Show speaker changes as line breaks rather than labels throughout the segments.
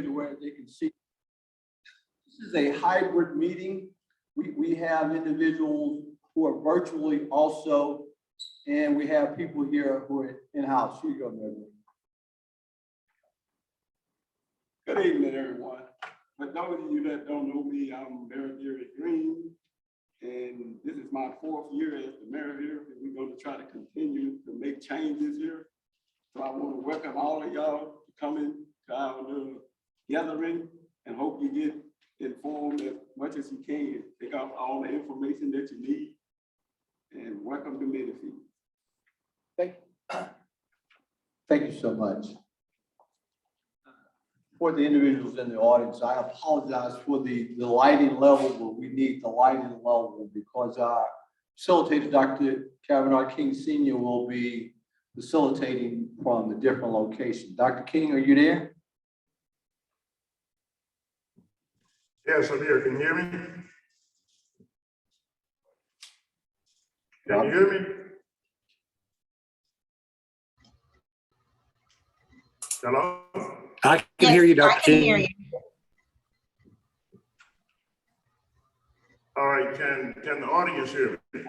to where they can see. This is a hybrid meeting. We have individuals who are virtually also, and we have people here who are in-house. Here you go, Mayor.
Good evening, everyone. For those of you that don't know me, I'm Mayor Gary Green, and this is my 4th year as the mayor here, and we're going to try to continue to make changes here. So I want to welcome all of y'all to come in to our little gathering, and hope you get informed as much as you can. Take out all the information that you need, and welcome to Menifee.
Thank you so much. For the individuals in the audience, I apologize for the lighting level, but we need the lighting level because our facilitator, Dr. Kavanaugh King Sr. will be facilitating from a different location. Dr. King, are you there?
Yes, I'm here. Can you hear me? Can you hear me? Hello?
I can hear you, Dr. King.
I can hear you.
All right, can the audience hear me?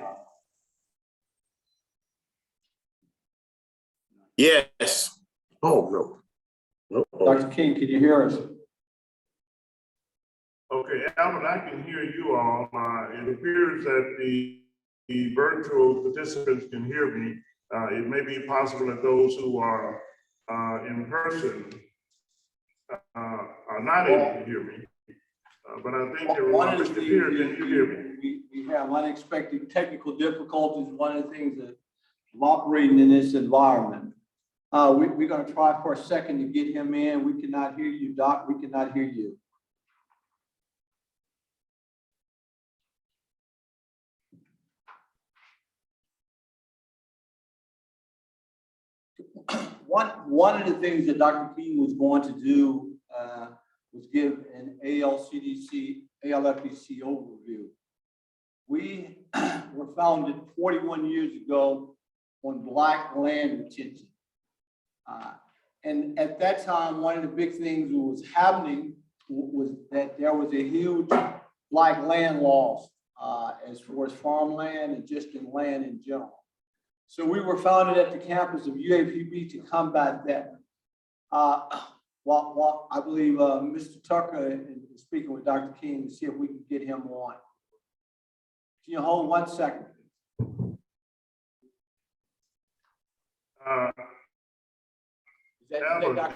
Yes. Oh, no.
Dr. King, can you hear us?
Okay, Albert, I can hear you all. It appears that the virtual participants can hear me. It may be possible that those who are in person are not able to hear me. But I think everyone can hear. Can you hear me?
We have unexpected technical difficulties. One of the things that of operating in this environment. We're going to try for a second to get him in. We cannot hear you, Doc. We cannot hear you. One of the things that Dr. King was going to do was give an Alcdc, Alfpcc overview. We were founded 41 years ago on Black land retention. And at that time, one of the big things that was happening was that there was a huge Black land loss as far as farmland and just in land in general. So we were founded at the campus of UAPB to combat that. While I believe Mr. Tucker is speaking with Dr. King to see if we can get him on. Can you hold 1 second?
Albert,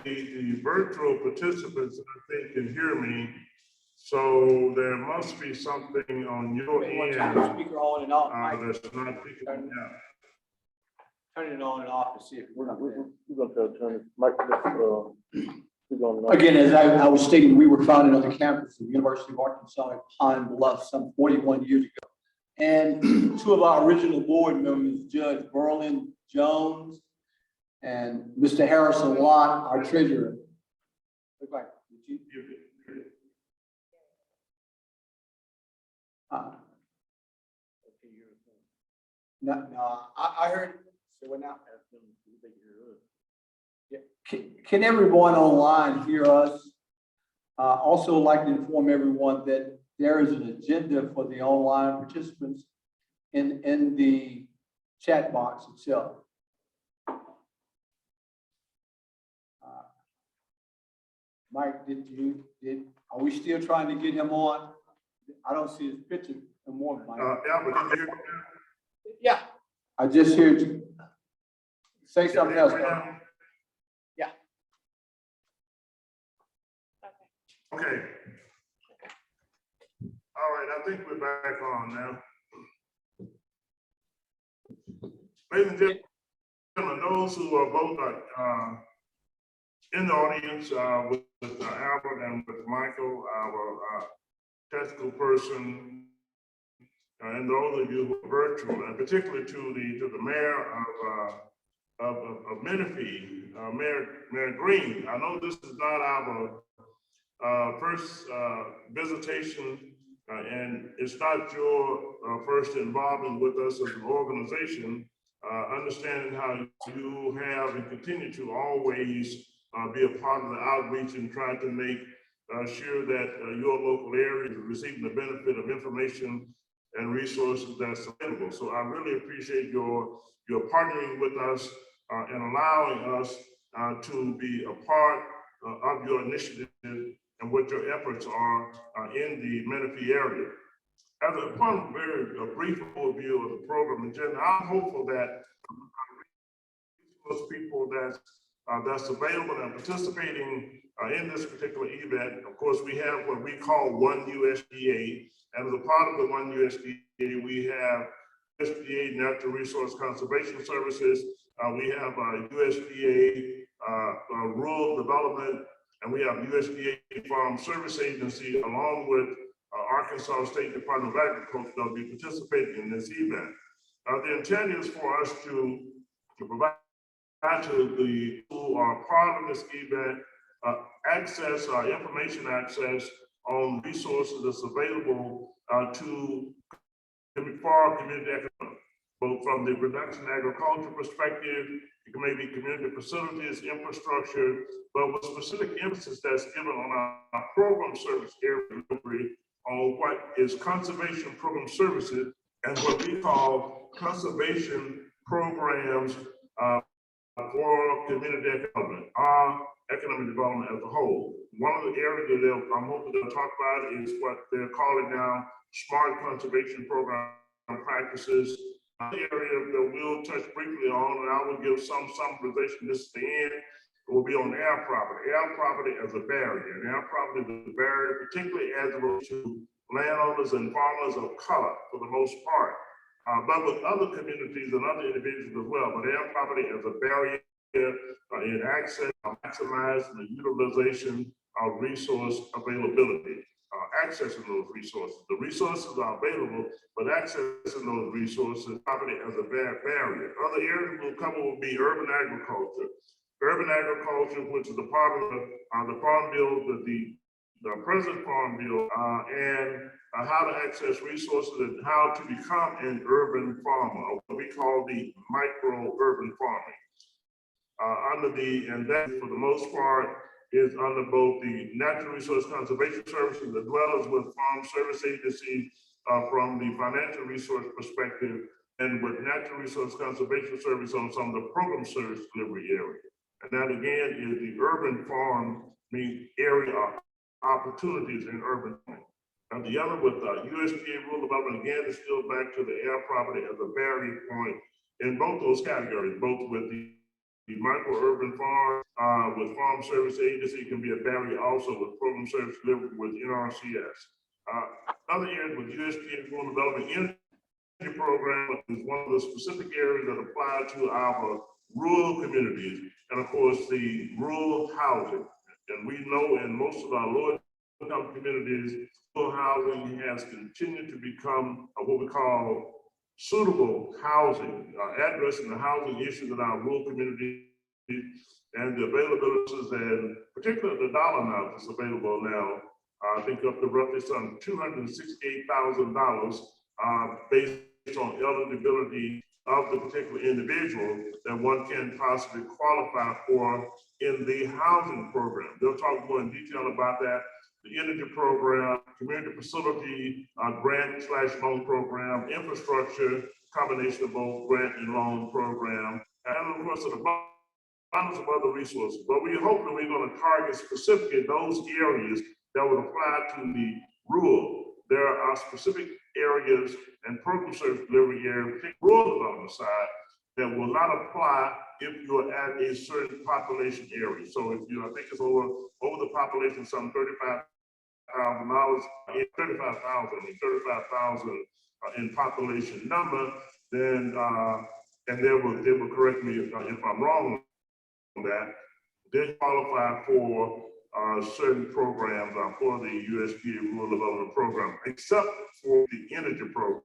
the virtual participants, I think, can hear me. So there must be something on your end
Speaker on and off.
that's not picking up.
Turn it on and off to see if we're
We're going to turn it, Mike,
Again, as I was stating, we were founded on the campus of the University of Arkansas at Pine Bluff some 41 years ago. And 2 of our original board members, Judge Berlin Jones and Mr. Harrison Lott, our treasurer. Look like, no, I heard. So what now? Can everyone online hear us? Also like to inform everyone that there is an agenda for the online participants in the chat box itself. Mike, are we still trying to get him on? I don't see his picture anymore, Mike.
Albert, can you hear me?
Yeah. I just heard you say something else. Yeah.
Okay. All right, I think we're back on now. Ladies and gentlemen, those who are both in the audience with Albert and with Michael, our technical person, and those of you who are virtual, and particularly to the mayor of Menifee, Mayor Green. I know this is not our first visitation, and it's not your first involvement with us as an organization. Understanding how you have and continue to always be a part of the outreach and trying to make sure that your local area is receiving the benefit of information and resources that's available. So I really appreciate your partnering with us and allowing us to be a part of your initiative and what your efforts are in the Menifee area. As a very brief overview of the program in general, I'm hopeful that those people that's available and participating in this particular event. Of course, we have what we call One USDA, and as a part of the One USDA, we have USDA Natural Resource Conservation Services, we have USDA Rural Development, and we have USDA Farm Service Agency, along with Arkansas State Department of Agriculture that will be participating in this event. The intent is for us to provide to the who are part of this event access, information access on resources that's available for our community economic, both from the production agriculture perspective, it may be community facilities, infrastructure, but with specific emphasis that's given on our program service area delivery on what is conservation program services and what we call conservation programs for community development, economic development as a whole. One of the areas that I'm hoping to talk about is what they're calling now smart conservation program practices. The area that we'll touch briefly on, and I will give some summarization this at the end, will be on air property as a barrier. And air property is a barrier, particularly as it relates to landowners and farmers of color for the most part. But with other communities and other individuals as well. But air property as a barrier in access, maximizing the utilization of resource availability, accessing those resources. The resources are available, but accessing those resources, property as a barrier. Other areas we'll cover will be urban agriculture. Urban agriculture, which is a part of the farm bill, the present farm bill, and how to access resources and how to become an urban farmer, or what we call the micro-urban farming. And that for the most part is under both the Natural Resource Conservation Services as well as with Farm Service Agency from the financial resource perspective, and with Natural Resource Conservation Service on some of the program service delivery area. And that again is the urban farming area opportunities in urban farming. And the other with USDA rural development, again, is still back to the air property as a barrier point in both those categories, both with the micro-urban farm, with Farm Service Agency can be a barrier also with program service delivery with NRCS. Other areas with USDA rural development energy program is one of the specific areas that apply to our rural communities, and of course the rural housing. And we know in most of our lower income communities, rural housing has continued to become what we call suitable housing, addressing the housing issues in our rural communities and the availabilities, and particularly the dollar amount that's available now. I think up to roughly some $268,000 based on eligibility of the particular individual that one can possibly qualify for in the housing program. They'll talk more in detail about that. The energy program, community facility, grant/loan program, infrastructure, combination of both grant and loan program, and of course, a bunch of other resources. But we hope that we're going to target specifically those areas that would apply to the rural. There are specific areas and program service delivery areas, rural development side, that will not apply if you're at a certain population area. So if you, I think it's over the population, some $35,000 in population number, then and they will correct me if I'm wrong on that. They qualify for certain programs for the USDA Rural Development Program, except for the energy program,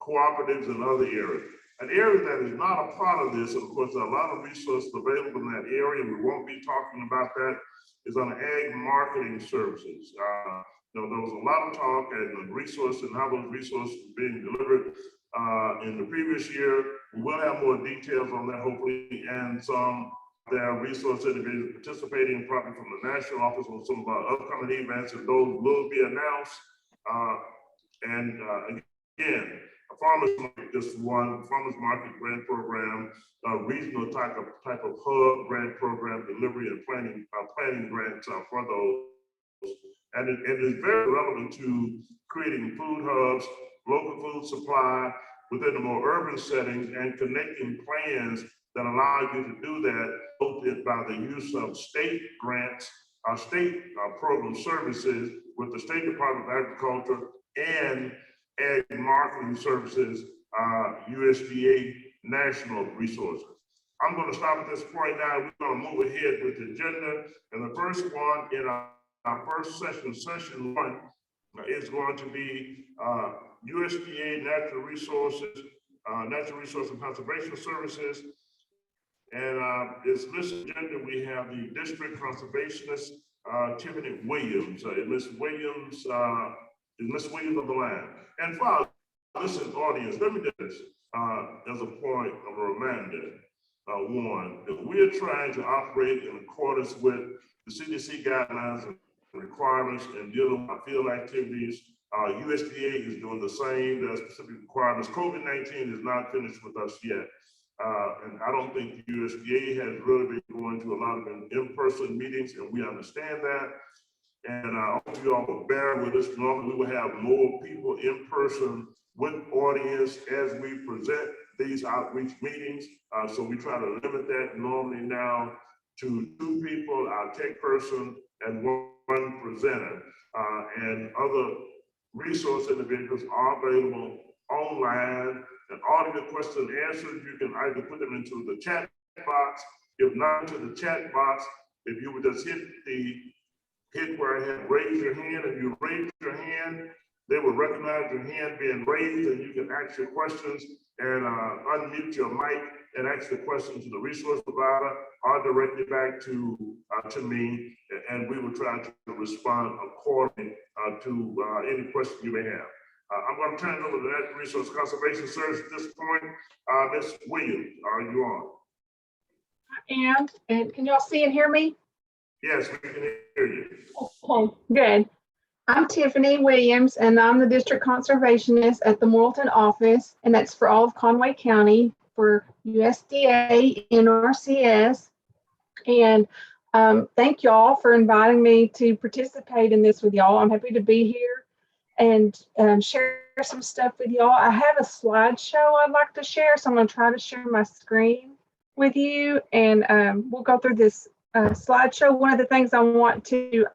cooperatives and other areas. An area that is not a part of this, of course, there are a lot of resources available in that area. We won't be talking about that. Is on ag marketing services. There was a lot of talk and resources and how those resources are being delivered in the previous year. We will have more details on that hopefully, and some there are resource individuals participating probably from the national office on some of our upcoming events, and those will be announced. Again, a farmers market, just one farmers market grant program, regional type of hub grant program, delivery and planning grants for those. And it is very relevant to creating food hubs, local food supply within the more urban settings, and connecting plans that allow you to do that both by the use of state grants, state program services with the State Department of Agriculture and Ag Marketing Services, USDA national resources. I'm going to stop at this point now. We're going to move ahead with the agenda. And the first one in our first session, session one, is going to be USDA Natural Resources and Conservation Services. And this agenda, we have the District Conservationist, Tiffany Williams. Ms. Williams on the line. And for our listening audience, let me do this as a point of a reminder. One, that we are trying to operate in accordance with the CDC guidelines and requirements and dealing with our field activities. USDA is doing the same. There are specific requirements. COVID-19 is not finished with us yet. And I don't think the USDA has really been going to a lot of in-person meetings, and we understand that. And I hope you all will bear with us. Normally, we will have more people in person with audience as we present these outreach meetings. So we try to limit that normally now to 2 people, our tech person and one presenter. And other resource individuals are available online. And all of your questions and answers, you can either put them into the chat box. If not into the chat box, if you would just hit where I have raise your hand, and you raise your hand, they will recognize your hand being raised, and you can ask your questions and unmute your mic and ask the question to the resource provider or direct it back to me, and we will try to respond according to any question you may have. I'm going to turn it over to that Resource Conservation Service at this point. Ms. Williams, are you on?
And can y'all see and hear me?
Yes, we can hear you.
Okay, good. I'm Tiffany Williams, and I'm the District Conservationist at the Morrilton office, and that's for all of Conway County for USDA, NRCS. And thank y'all for inviting me to participate in this with y'all. I'm happy to be here and share some stuff with y'all. I have a slideshow I'd like to share, so I'm going to try to share my screen with you, and we'll go through this slideshow. One of the things I want to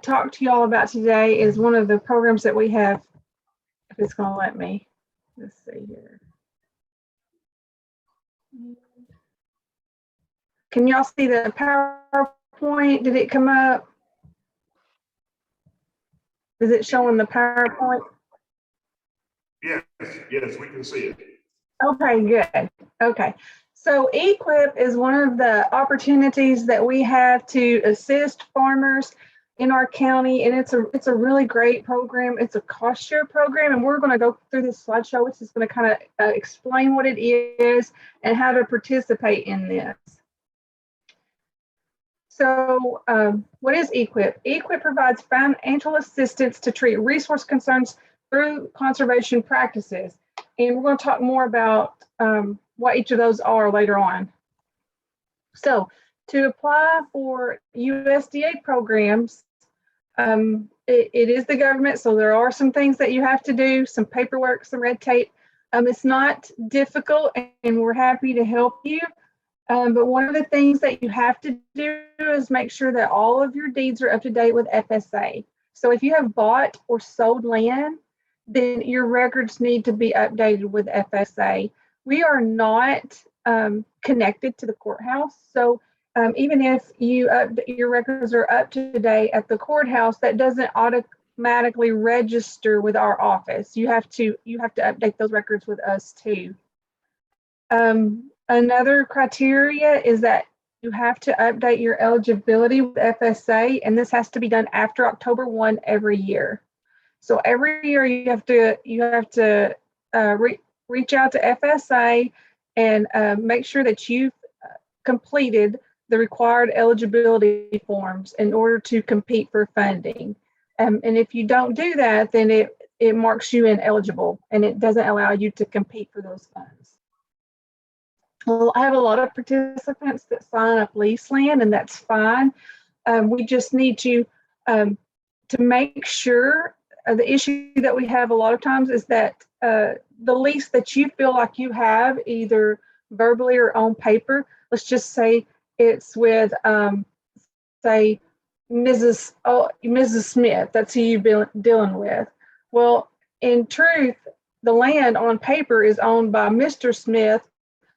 talk to y'all about today is one of the programs that we have, if it's going to let me. Let's see here. Can y'all see the PowerPoint? Did it come up? Is it showing the PowerPoint?
Yes, we can see it.
Okay, good. Okay. So EQIP is one of the opportunities that we have to assist farmers in our county, and it's a really great program. It's a cost share program, and we're going to go through this slideshow, which is going to kind of explain what it is and how to participate in this. So what is EQIP? EQIP provides financial assistance to treat resource concerns through conservation practices. And we're going to talk more about what each of those are later on. So to apply for USDA programs, it is the government, so there are some things that you have to do, some paperwork, some red tape. It's not difficult, and we're happy to help you. But one of the things that you have to do is make sure that all of your deeds are up to date with FSA. So if you have bought or sold land, then your records need to be updated with FSA. We are not connected to the courthouse. So even if your records are up to date at the courthouse, that doesn't automatically register with our office. You have to update those records with us too. Another criteria is that you have to update your eligibility with FSA, and this has to be done after October 1 every year. So every year you have to reach out to FSA and make sure that you've completed the required eligibility forms in order to compete for funding. And if you don't do that, then it marks you ineligible and it doesn't allow you to compete for those funds. Well, I have a lot of participants that sign up lease land, and that's fine. We just need to make sure the issue that we have a lot of times is that the lease that you feel like you have, either verbally or on paper, let's just say it's with, say, Mrs. Smith, that's who you've been dealing with. Well, in truth, the land on paper is owned by Mr. Smith,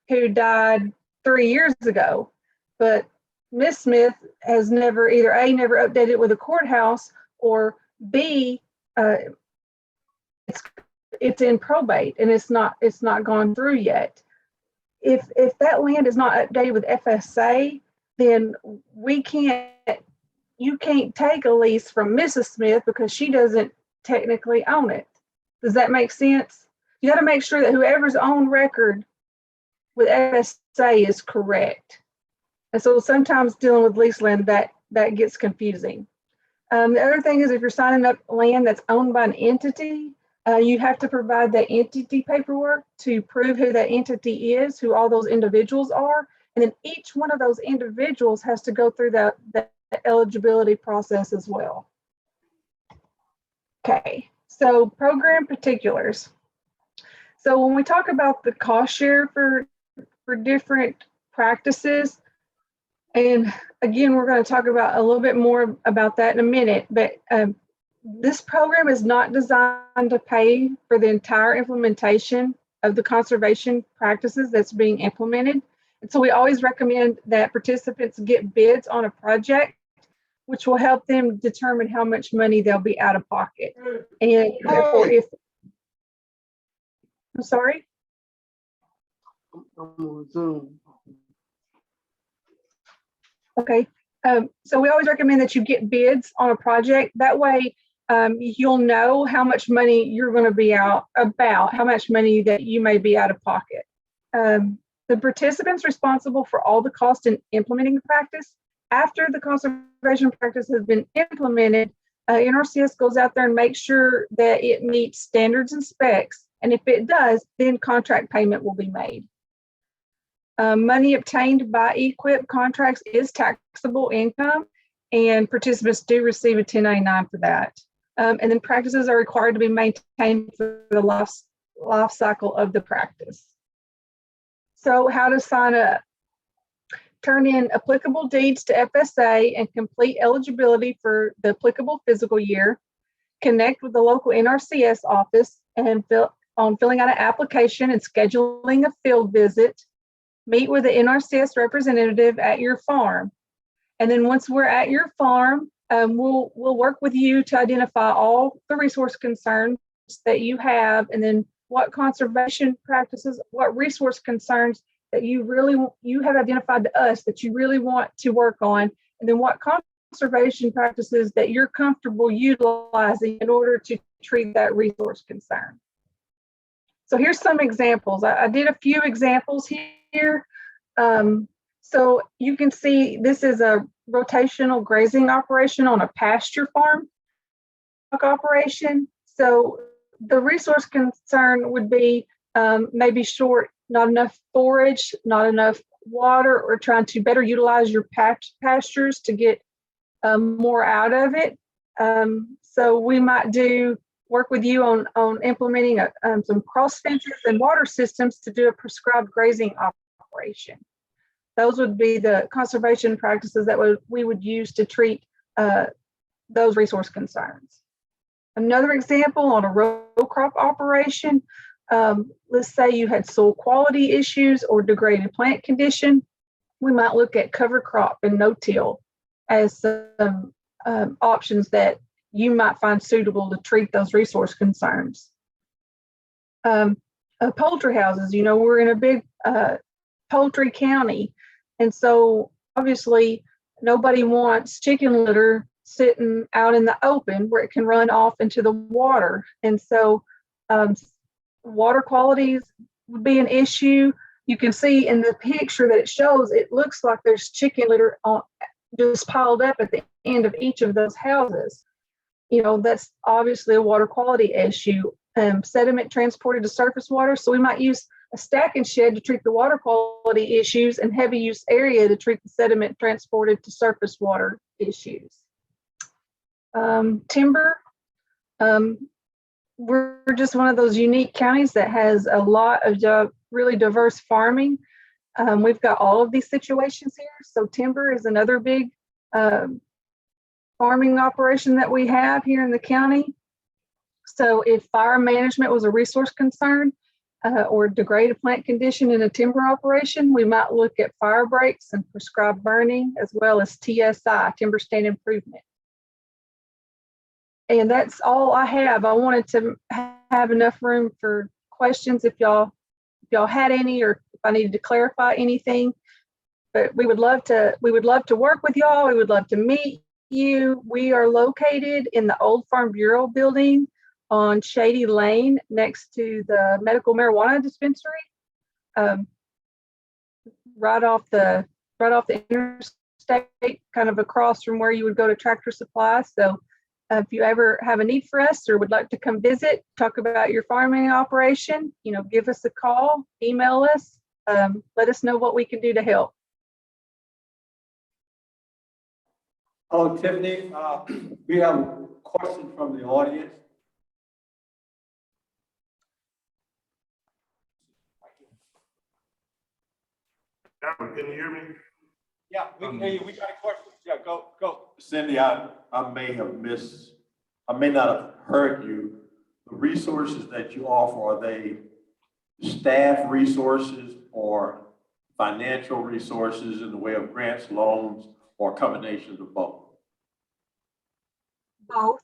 who died 3 years ago, but Miss Smith has never either A, never updated with a courthouse, or B, it's in probate and it's not gone through yet. If that land is not updated with FSA, then you can't take a lease from Mrs. Smith because she doesn't technically own it. Does that make sense? You got to make sure that whoever's on record with FSA is correct. And so sometimes dealing with lease land, that gets confusing. The other thing is if you're signing up land that's owned by an entity, you have to provide that entity paperwork to prove who that entity is, who all those individuals are. And then each one of those individuals has to go through the eligibility process as well. Okay, so program particulars. So when we talk about the cost share for different practices, and again, we're going to talk about a little bit more about that in a minute, but this program is not designed to pay for the entire implementation of the conservation practices that's being implemented. And so we always recommend that participants get bids on a project, which will help them determine how much money they'll be out of pocket. And therefore, I'm sorry?
I'm on Zoom.
Okay, so we always recommend that you get bids on a project. That way, you'll know how much money you're going to be how much money that you may be out of pocket. The participants responsible for all the cost in implementing the practice. After the conservation practice has been implemented, NRCS goes out there and makes sure that it meets standards and specs. And if it does, then contract payment will be made. Money obtained by EQIP contracts is taxable income, and participants do receive a 1099 for that. And then practices are required to be maintained for the life cycle of the practice. So how to sign up? Turn in applicable deeds to FSA and complete eligibility for the applicable fiscal year. Connect with the local NRCS office and filling out an application and scheduling a field visit. Meet with the NRCS representative at your farm. And then once we're at your farm, we'll work with you to identify all the resource concerns that you have, and then what conservation practices, what resource concerns that you have identified to us that you really want to work on, and then what conservation practices that you're comfortable utilizing in order to treat that resource concern. So here's some examples. I did a few examples here. So you can see this is a rotational grazing operation on a pasture farm operation. So the resource concern would be maybe short, not enough forage, not enough water, or trying to better utilize your pastures to get more out of it. So we might work with you on implementing some cross fences and water systems to do a prescribed grazing operation. Those would be the conservation practices that we would use to treat those resource concerns. Another example on a row crop operation, let's say you had soil quality issues or degraded plant condition, we might look at cover crop and no-till as some options that you might find suitable to treat those resource concerns. Poultry houses, we're in a big poultry county, and so obviously nobody wants chicken litter sitting out in the open where it can run off into the water. And so water qualities would be an issue. you can see in the picture that it shows, it looks like there's chicken litter just piled up at the end of each of those houses. That's obviously a water quality issue. Sediment transported to surface water. So we might use a stacking shed to treat the water quality issues and heavy use area to treat the sediment transported to surface water issues. Timber. We're just one of those unique counties that has a lot of really diverse farming. We've got all of these situations here. So timber is another big farming operation that we have here in the county. So if fire management was a resource concern or degraded plant condition in a timber operation, we might look at fire breaks and prescribed burning, as well as TSI, timber stand improvement. And that's all I have. I wanted to have enough room for questions if y'all had any, or if I needed to clarify anything. But we would love to work with y'all. We would love to meet you. We are located in the old Farm Bureau building on Shady Lane next to the medical marijuana dispensary, right off the interstate, kind of across from where you would go to Tractor Supply. So if you ever have a need for us or would like to come visit, talk about your farming operation, give us a call, email us, let us know what we can do to help.
Oh, Tiffany, we have a question from the audience.
Albert, can you hear me?
Yeah, we can hear you. We got a question. Yeah, go.
Cindy, I may not have heard you. The resources that you offer, are they staff resources or financial resources in the way of grants, loans, or combinations of both?
Both.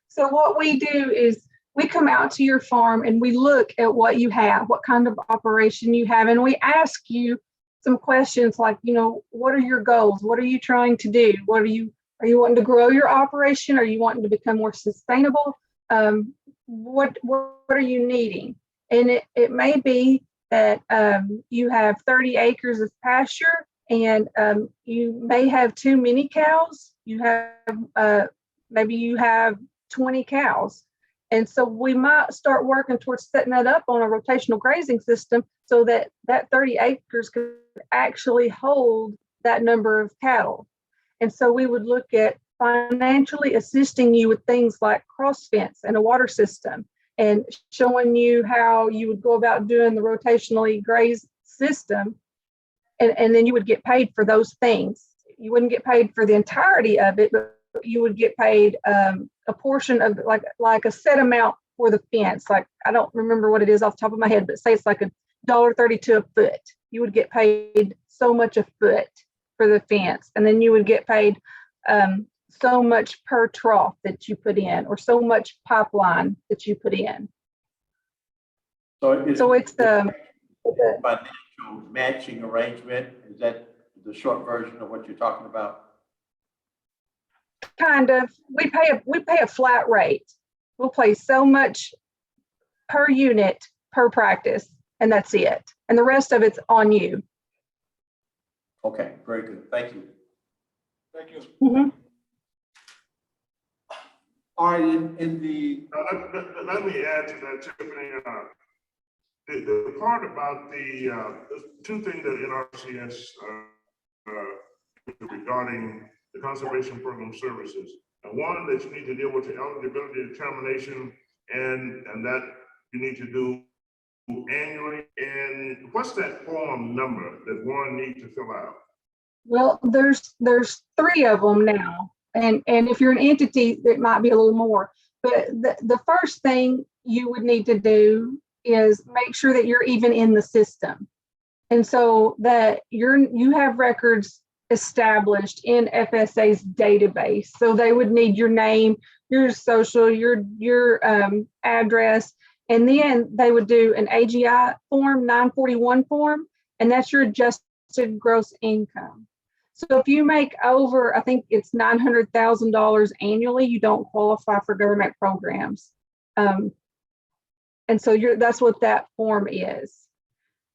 So what we do is we come out to your farm and we look at what you have, what kind of operation you have, and we ask you some questions like, what are your goals? What are you trying to do? Are you wanting to grow your operation? Are you wanting to become more sustainable? What are you needing? And it may be that you have 30 acres of pasture and you may have too many cows. You have maybe you have 20 cows. And so we might start working towards setting that up on a rotational grazing system so that 30 acres could actually hold that number of cattle. And so we would look at financially assisting you with things like cross fence and a water system, and showing you how you would go about doing the rotationally grazed system. And then you would get paid for those things. You wouldn't get paid for the entirety of it, but you would get paid a portion of like a set amount for the fence. Like, I don't remember what it is off the top of my head, but say it's like $1.32 a foot. You would get paid so much a foot for the fence. And then you would get paid so much per trough that you put in, or so much pipeline that you put in.
So
it's a
financial matching arrangement. Is that the short version of what you're talking about?
kind of, we pay a flat rate. We'll pay so much per unit per practice, and that's it. And the rest of it's on you.
Okay, very good. Thank you.
Thank you.
Mm-hmm.
All right, in the,
Let me add to that, Tiffany. The part about the two things that NRCS regarding the conservation program services. And one, that you need to deal with the eligibility determination, and that you need to do annually. And what's that form number that one needs to fill out?
Well, there's 3 of them now. And if you're an entity, it might be a little more. But the first thing you would need to do is make sure that you're even in the system. And so that you have records established in FSA's database. So they would need your name, your social, your address, and then they would do an AGI form, 941 form, and that's your adjusted gross income. So if you make over, I think it's $900,000 annually, you don't qualify for government programs. And so that's what that form is.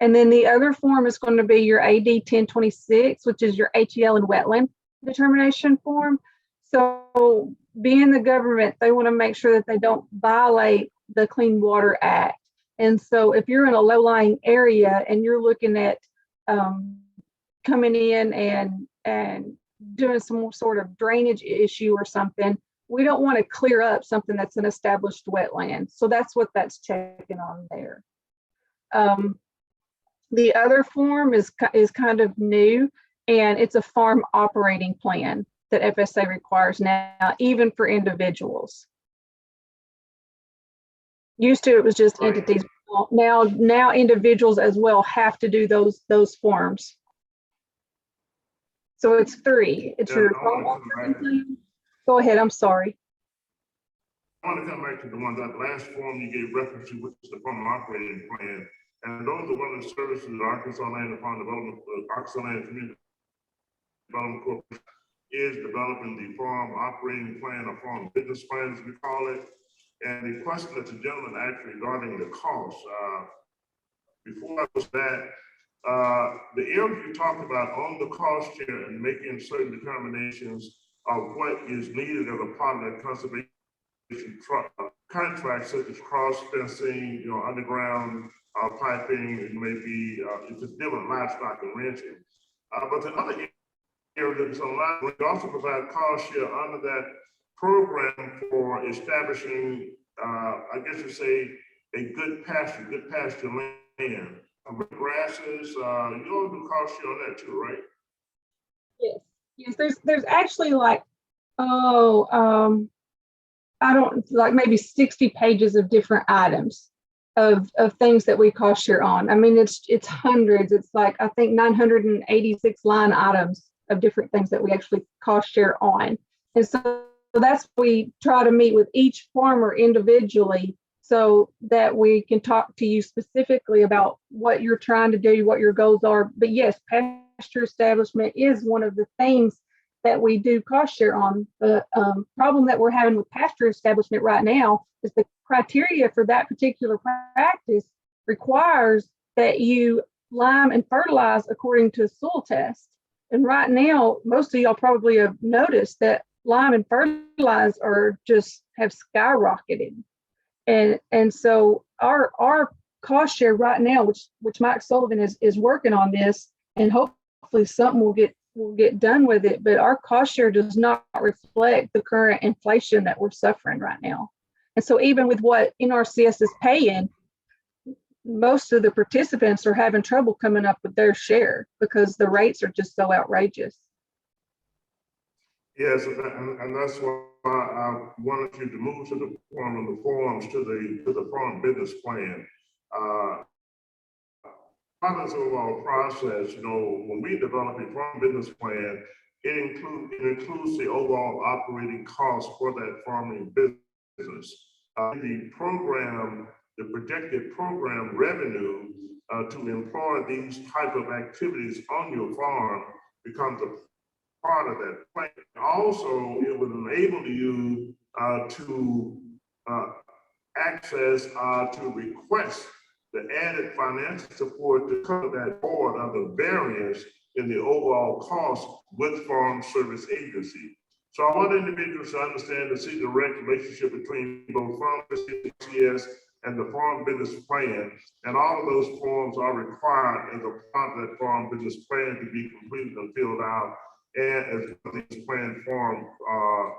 And then the other form is going to be your AD 1026, which is your HEL and wetland determination form. So being the government, they want to make sure that they don't violate the Clean Water Act. And so if you're in a low-lying area and you're looking at coming in and doing some sort of drainage issue or something, we don't want to clear up something that's an established wetland. So that's what that's checking on there. The other form is kind of new, and it's a farm operating plan that FSA requires now, even for individuals. Used to, it was just entities. Now individuals as well have to do those forms. So it's 3. It's your farm operating plan. Go ahead, I'm sorry.
I want to come back to the one, that last form you gave reference to, which is the farm operating plan. And those are one of the services that Arkansas Land and Farm Development, Arkansas Land and Community Development Corporation is developing the farm operating plan, or farm business plan, as we call it. And the question that the gentleman asked regarding the cost, before I was that, the area you talked about on the cost share and making certain determinations of what is needed as a part of that conservation contract, such as cross fencing, underground piping, it may be if it's dealing with livestock and ranching. But the other area that's online, we also provide cost share under that program for establishing, I guess you say, a good pasture land. Grasses, you all do cost share on that too, right?
Yes. There's actually like, I don't, like maybe 60 pages of different items of things that we cost share on. I mean, it's hundreds. It's like, I think 986 line items of different things that we actually cost share on. And so that's, we try to meet with each farmer individually so that we can talk to you specifically about what you're trying to do, what your goals are. But yes, pasture establishment is one of the things that we do cost share on. The problem that we're having with pasture establishment right now is the criteria for that particular practice requires that you lime and fertilize according to a soil test. And right now, most of y'all probably have noticed that lime and fertilize are just have skyrocketed. And so our cost share right now, which Mike Sullivan is working on this, and hopefully something will get done with it, but our cost share does not reflect the current inflation that we're suffering right now. And so even with what NRCS is paying, most of the participants are having trouble coming up with their share because the rates are just so outrageous.
Yes, and that's why I wanted you to move to the form of the forms to the farm business plan. Part of this overall process, when we develop a farm business plan, it includes the overall operating cost for that farming business. The program, the projected program revenue to employ these type of activities on your farm becomes a part of that plan. Also, it would enable you to access, to request the added financial support to cover that board of the variance in the overall cost with Farm Service Agency. So I want individuals to understand and see the direct relationship between both Farm Service and the Farm Business Plan. And all of those forms are required as a part of that Farm Business Plan to be completed and filled out, and as the plan form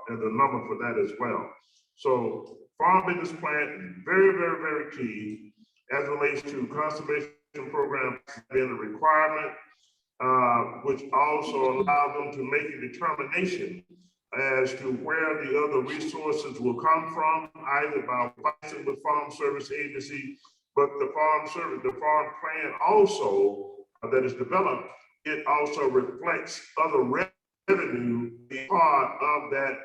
and the number for that as well. So Farm Business Plan is very, very, very key as it relates to conservation program being a requirement, which also allows them to make a determination as to where the other resources will come from, either by pricing with Farm Service Agency, but the farm plan also that is developed, it also reflects other revenue part of that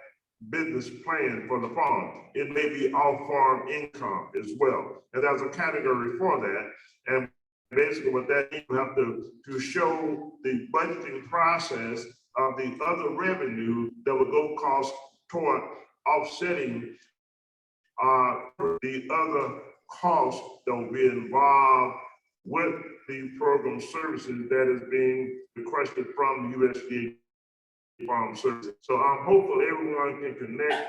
business plan for the farm. It may be off-farm income as well. And there's a category for that. And basically what that means, you have to show the budgeting process of the other revenue that will go cost toward offsetting the other costs that will be involved with the program services that is being requested from the USDA Farm Services. So I'm hopeful everyone can connect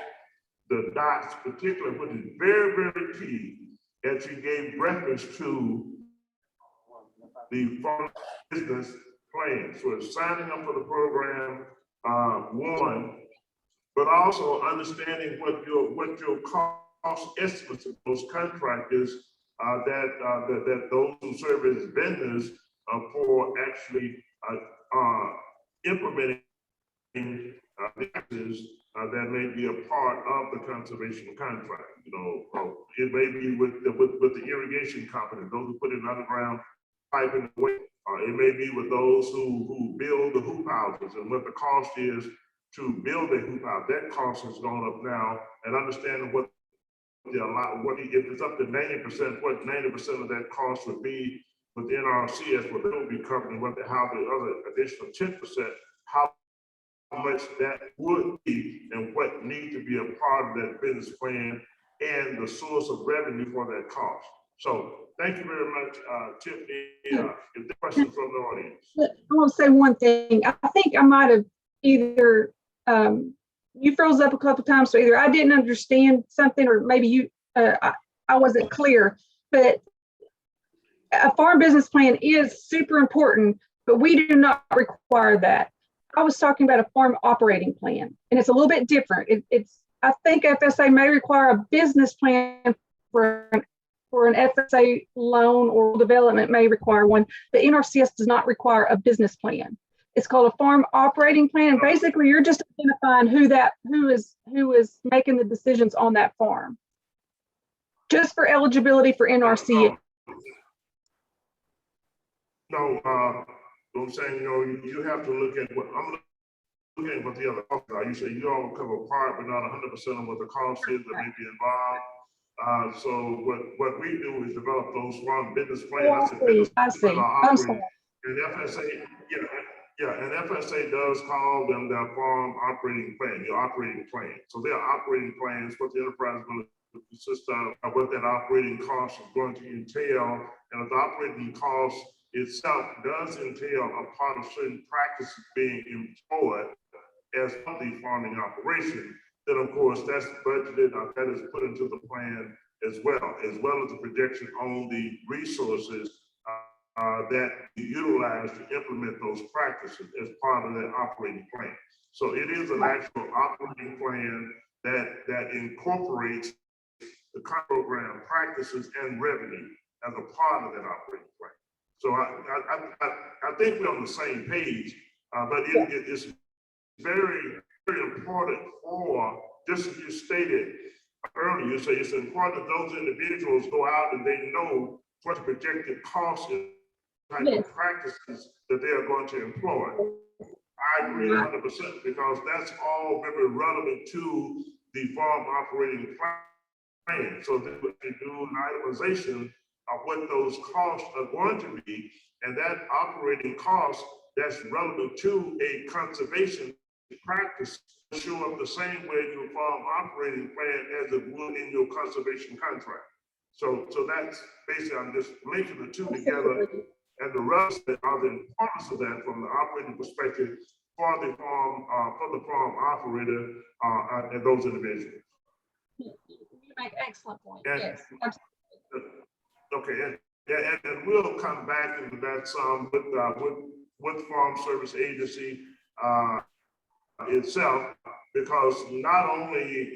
the dots, particularly what is very, very key, as you gave reference to the farm business plan. So it's signing up for the program, one, but also understanding what your cost estimates of those contractors that those who serve as vendors for actually implementing the actions that may be a part of the conservation contract. You know, it may be with the irrigation company, those who put in underground pipe in the way. It may be with those who build the hoop houses and what the cost is to build a hoop house. That cost has gone up now, and understanding what if it's up to 90%, what 90% of that cost would be with NRCS, what they'll be covering, how the other additional 10%, how much that would be, and what needs to be a part of that business plan and the source of revenue for that cost. So thank you very much, Tiffany. If there are questions from the audience.
I want to say one thing. I think I might have either, you froze up a couple of times, so either I didn't understand something or maybe I wasn't clear, but a farm business plan is super important, but we do not require that. I was talking about a farm operating plan, and it's a little bit different. I think FSA may require a business plan for an FSA loan, or development may require one. The NRCS does not require a business plan. It's called a farm operating plan. Basically, you're just identifying who is making the decisions on that farm, just for eligibility for NRCS.
No, I'm saying, you have to look at what I'm looking at what the other costs are. You say you all cover part, but not 100% of what the cost is that may be involved. So what we do is develop those farm business plans.
I see. I'm sorry.
And FSA, and FSA does call them their farm operating plan, your operating plan. So their operating plans, what the enterprise is going to consist of, what that operating cost is going to entail, and if the operating cost itself does entail a part of certain practices being employed as part of the farming operation, then of course that's budgeted, that is put into the plan as well as the projection on the resources that you utilize to implement those practices as part of that operating plan. So it is an actual operating plan that incorporates the program practices and revenue as a part of that operating plan. So I think we're on the same page, but it's very, very important for, just as you stated earlier, so it's important that those individuals go out and they know what the projected cost is, type of practices that they are going to employ. I agree 100% because that's all very relevant to the farm operating plan. So they do an itemization of what those costs are going to be, and that operating cost that's relevant to a conservation practice will show up the same way in your farm operating plan as it would in your conservation contract. So that's basically, I'm just linking the two together, and the rest of the importance of that from the operating perspective for the farm operator and those individuals.
You make excellent point.
And,
yes.
Okay, and we'll come back into that some with Farm Service Agency itself, because not only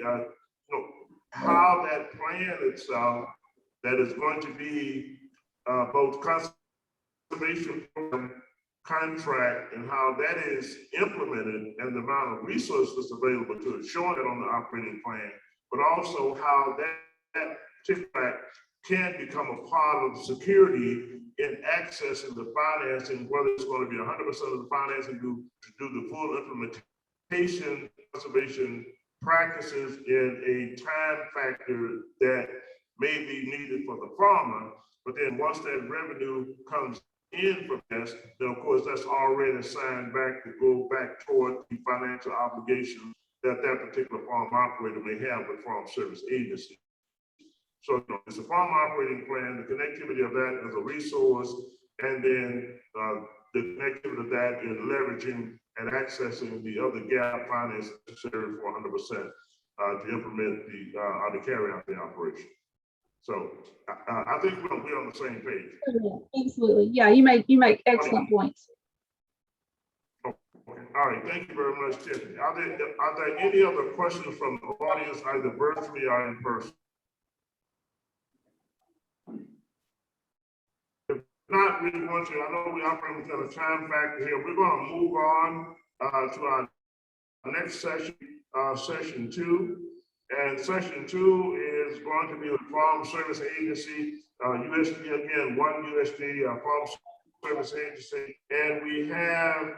how that plan itself that is going to be both conservation contract and how that is implemented and the amount of resources available to it, showing it on the operating plan, but also how that particular can become a part of security in accessing the financing, whether it's going to be 100% of the financing to do the full implementation, conservation practices in a time factor that may be needed for the farmer. But then once that revenue comes in from this, then of course that's already assigned back to go back toward the financial obligation that that particular farm operator may have with Farm Service Agency. So it's a farm operating plan, the connectivity of that as a resource, and then the connectivity of that is leveraging and accessing the other gap finance necessary for 100% to implement the carry out the operation. So I think we're on the same page.
Absolutely. Yeah, you make excellent points.
Okay. All right, thank you very much, Tiffany. Are there any other questions from the audience, either virtually or in person? If not, we want to, I know we operate within a time factor here. We're going to move on to our next session, session 2. And session 2 is going to be with Farm Service Agency, USDA, again, one USDA Farm Service Agency. And we have,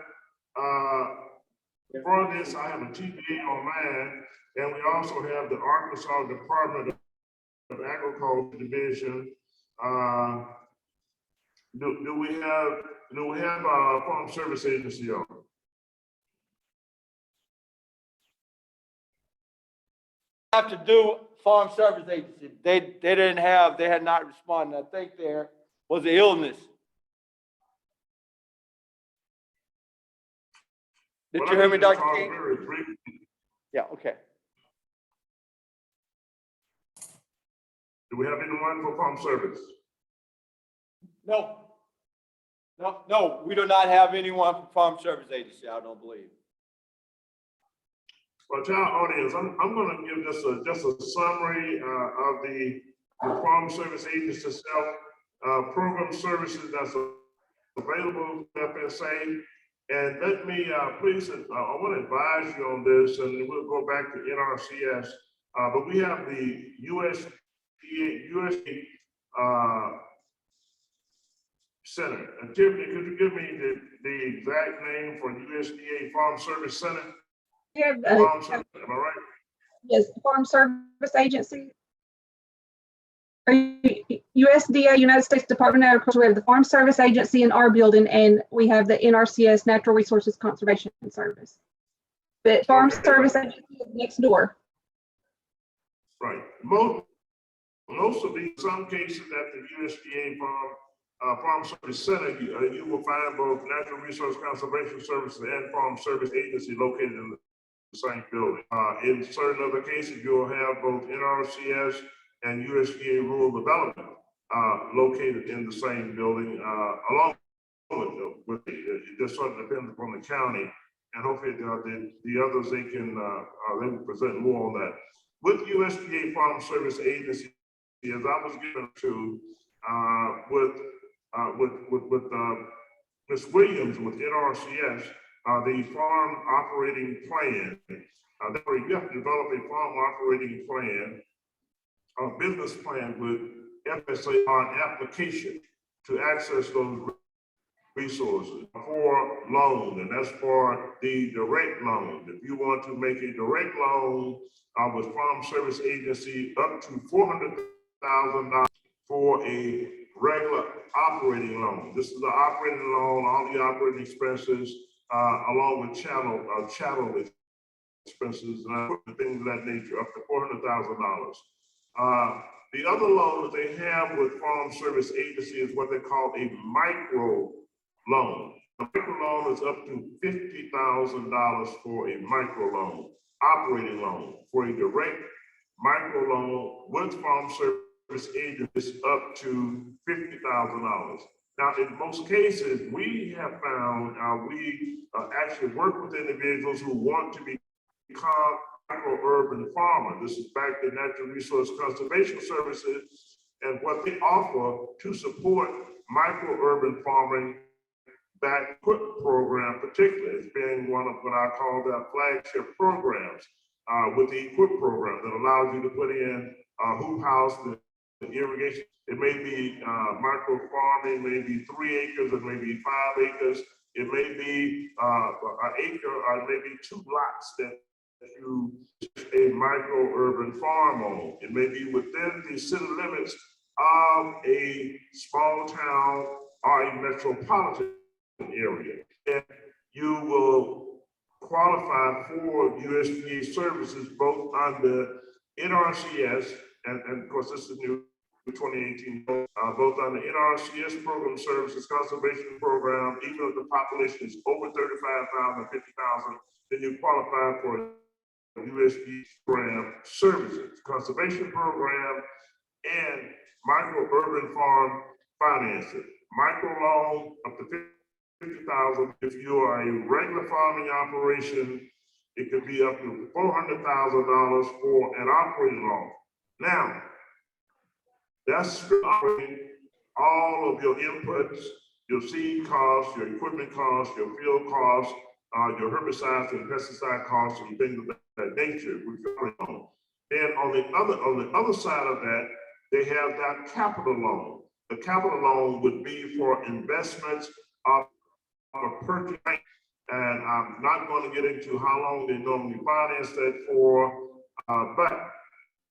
for this, I have a TPA online, and we also have the Arkansas Department of Agriculture Division. Do we have a Farm Service Agency on?
Have to do Farm Service Agency. They had not responded. I think there was an illness. Did you hear me, Dr. King? Yeah, okay.
Do we have anyone for Farm Service?
No, we do not have anyone from Farm Service Agency, I don't believe.
Well, to our audience, I'm going to give just a summary of the Farm Service Agency itself, program services that's available to FSA. And let me, please, I want to advise you on this, and we'll go back to NRCS, but we have the USDA Center. And Tiffany, could you give me the exact name for USDA Farm Service Center?
Yeah,
Farm Service, am I right?
yes, Farm Service Agency. USDA, United States Department of Agriculture, we have the Farm Service Agency in our building, and we have the NRCS, Natural Resources Conservation Service. But Farm Service Agency is next door.
Right. Most of these, some cases at the USDA Farm Service Center, you will find both Natural Resource Conservation Services and Farm Service Agency located in the same building. In certain other cases, you'll have both NRCS and USDA Rural Development located in the same building, along with it just sort of depends upon the county, and hopefully the others they will present more on that. With USDA Farm Service Agency, as I was given to with Ms. Williams with NRCS, the farm operating plan. You have to develop a farm operating plan, a business plan with FSA on application to access those resources for loan, and that's for the direct loan. If you want to make a direct loan with Farm Service Agency up to $400,000 for a regular operating loan. This is the operating loan, all the operating expenses, along with chattel expenses and things of that nature, up to $400,000. The other loan that they have with Farm Service Agency is what they call a micro loan. A micro loan is up to $50,000 for a micro loan, operating loan. For a direct micro loan with Farm Service Agency up to $50,000. Now, in most cases, we have found we actually work with individuals who want to become micro-urban farmer. This is back to Natural Resource Conservation Services and what they offer to support micro-urban farming. That QUIP program particularly has been one of what I call the flagship programs with the QUIP program that allows you to put in a hoop house, the irrigation. It may be micro farming, maybe 3 acres, it may be 5 acres. It may be an acre or maybe 2 lots that you a micro-urban farm on. It may be within the city limits of a small town or a metropolitan area. And you will qualify for USDA services both under NRCS and of course, this is new 2018, both on the NRCS program services conservation program, even if the population is over 35,000, 50,000, then you qualify for USDA program services, conservation program, and micro urban farm financing. Micro loan up to 50,000. If you are a regular farming operation, it could be up to $400,000 for an operating loan. Now, that's covering all of your inputs, your seed costs, your equipment costs, your field costs, your herbicides and pesticide costs, and things of that nature, which you're on. Then on the other side of that, they have that capital loan. The capital loan would be for investments of a purchase. And I'm not going to get into how long they normally finance that for, but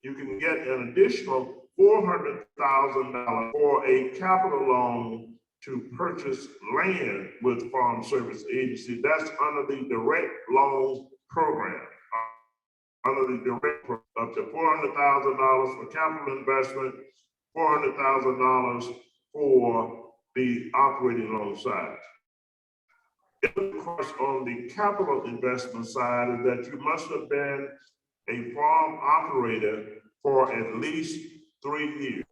you can get an additional $400,000 for a capital loan to purchase land with Farm Service Agency. That's under the direct loan program. Under the direct, up to $400,000 for capital investment, $400,000 for the operating loan side. Of course, on the capital investment side is that you must have been a farm operator for at least 3 years.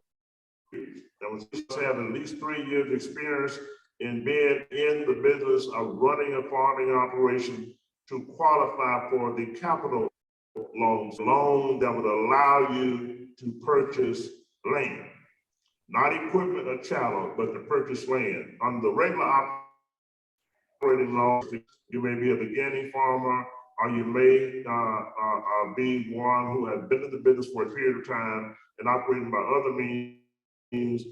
That was just have at least 3 years experience in being in the business of running a farming operation to qualify for the capital loan that would allow you to purchase land, not equipment or chattel, but to purchase land. On the regular operating loans, you may be a beginning farmer, or you may be one who has been in the business for a period of time and operating by other means.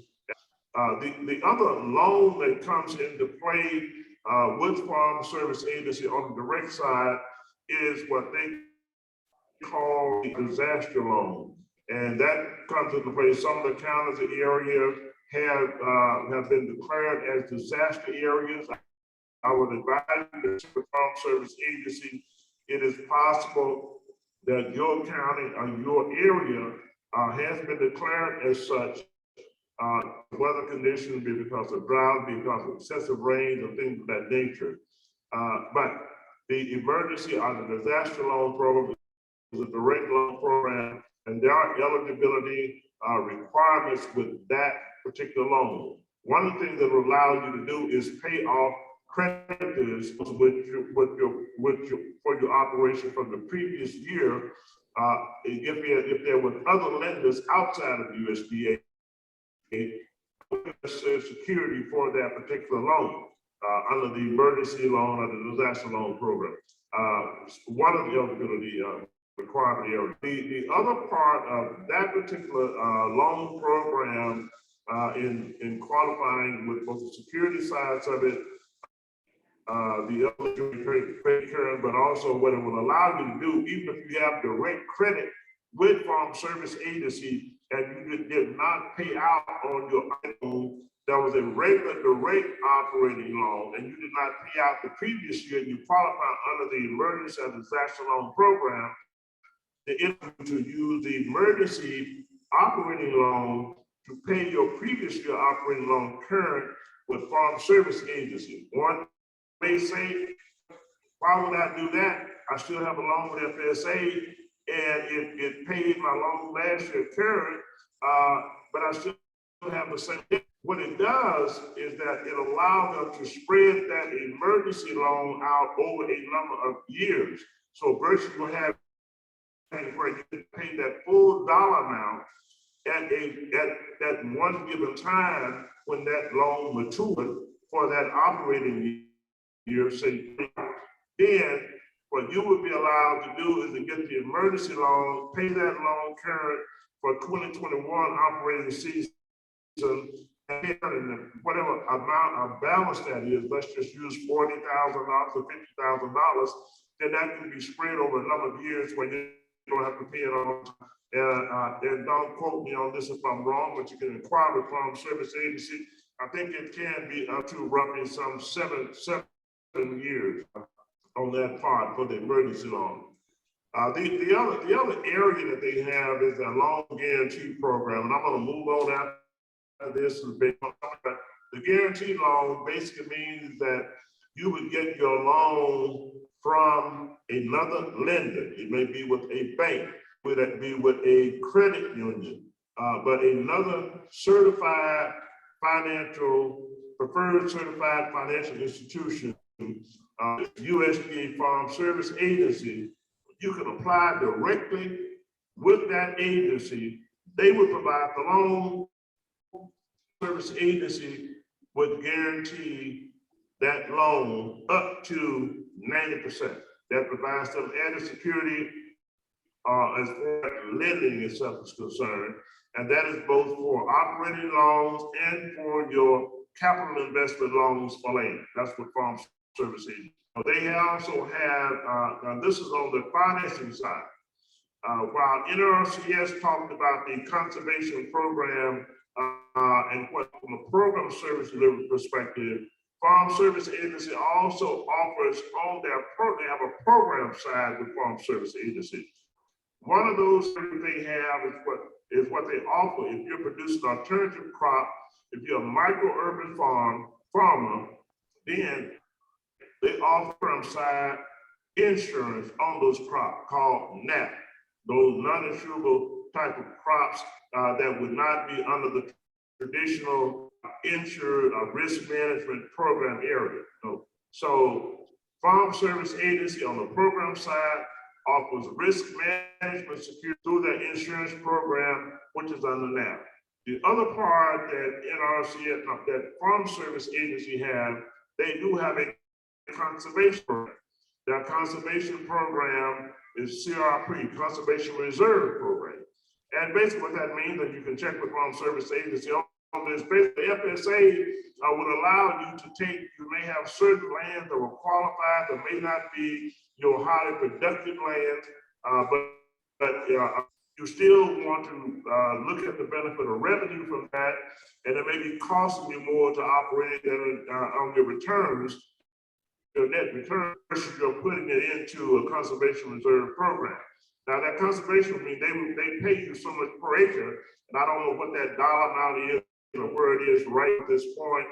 The other loan that comes into play with Farm Service Agency on the direct side is what they call a disaster loan. And that comes into play. Some of the counties in the area have been declared as disaster areas. I would advise the Farm Service Agency, it is possible that your county or your area has been declared as such. Weather conditions, be because of drought, because of excessive rain, and things of that nature. But the emergency or the disaster loan program is a direct loan program, and there are eligibility requirements with that particular loan. One of the things that will allow you to do is pay off creditors for your operation from the previous year. If there were other lenders outside of USDA, security for that particular loan under the emergency loan or the disaster loan program. One of the eligibility requirement areas. The other part of that particular loan program in qualifying with both the security sides of it, the eligibility, but also what it will allow you to do, even if you have direct credit with Farm Service Agency and you did not pay out on your loan, that was a regular direct operating loan, and you did not pay out the previous year, and you qualify under the emergency and disaster loan program, to use the emergency operating loan to pay your previous year operating loan current with Farm Service Agency. One may say, why would I do that? I still have a loan with FSA, and it paid my loan last year current, but I still have the same. What it does is that it allows them to spread that emergency loan out over a number of years. So versus you have where you can pay that full dollar amount at one given time when that loan matured for that operating year. Say, then what you would be allowed to do is to get the emergency loan, pay that loan current for 2021 operating season, and whatever amount of balance that is, let's just use $40,000 or $50,000, then that can be spread over a number of years when you don't have to pay it all. And don't quote me on this if I'm wrong, but you can inquire with Farm Service Agency. I think it can be up to roughly some seven years on that part for the emergency loan. The other area that they have is a loan guarantee program, and I'm going to move on after this. The guarantee loan basically means that you would get your loan from another lender. It may be with a bank, would it be with a credit union, but another preferred certified financial institution, USDA Farm Service Agency. You can apply directly with that agency. They would provide the loan. Service agency would guarantee that loan up to 90%. That provides some added security as far as lending itself is concerned. And that is both for operating loans and for your capital investment loans for land. That's what Farm Service Agency. They also have, now this is on the financing side. While NRCS talked about the conservation program and what from a program service delivery perspective, Farm Service Agency also offers on their program, they have a program side with Farm Service Agency. One of those things they have is what they offer if you're producing alternative crop, if you're a micro-urban farmer, then they offer side insurance on those crops called NAP, those non-insurable type of crops that would not be under the traditional insured risk management program area. So Farm Service Agency on the program side offers risk management security through their insurance program, which is under NAP. The other part that NRCS, that Farm Service Agency have, they do have a conservation program. Their conservation program is CRP, Conservation Reserve Program. And basically what that means, that you can check with Farm Service Agency on this, basically the FSA would allow you to take, you may have certain lands that will qualify, that may not be your highly productive lands, but you still want to look at the benefit of revenue from that, and it may be costing you more to operate on your returns, your net return, versus you're putting it into a conservation reserve program. Now that conservation, I mean, they pay you so much per acre, and I don't know what that dollar amount is, where it is right at this point,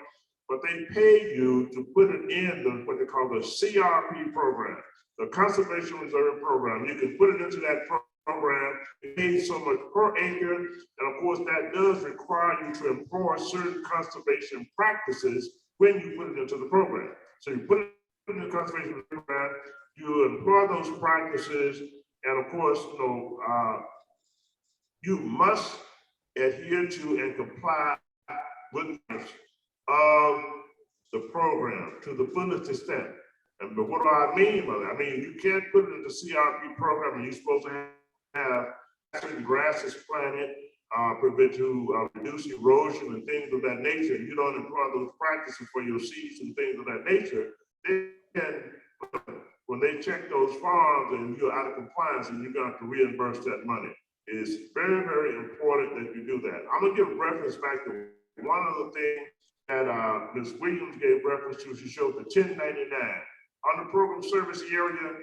but they pay you to put it in what they call the CRP program, the Conservation Reserve Program. You can put it into that program, it pays so much per acre, and of course that does require you to employ certain conservation practices when you put it into the program. So you put it in the conservation program, you employ those practices, and of course, you must adhere to and comply with of the program to the fullest extent. And but what do I mean by that? I mean, you can't put it in the CRP program and you're supposed to have certain grasses planted, to reduce erosion and things of that nature. You don't employ those practices for your seeds and things of that nature. Then when they check those farms and you're out of compliance, and you're going to have to reimburse that money. It's very, very important that you do that. I'm going to give reference back to one of the things that Ms. Williams gave reference to. She showed the 1099 on the program service area.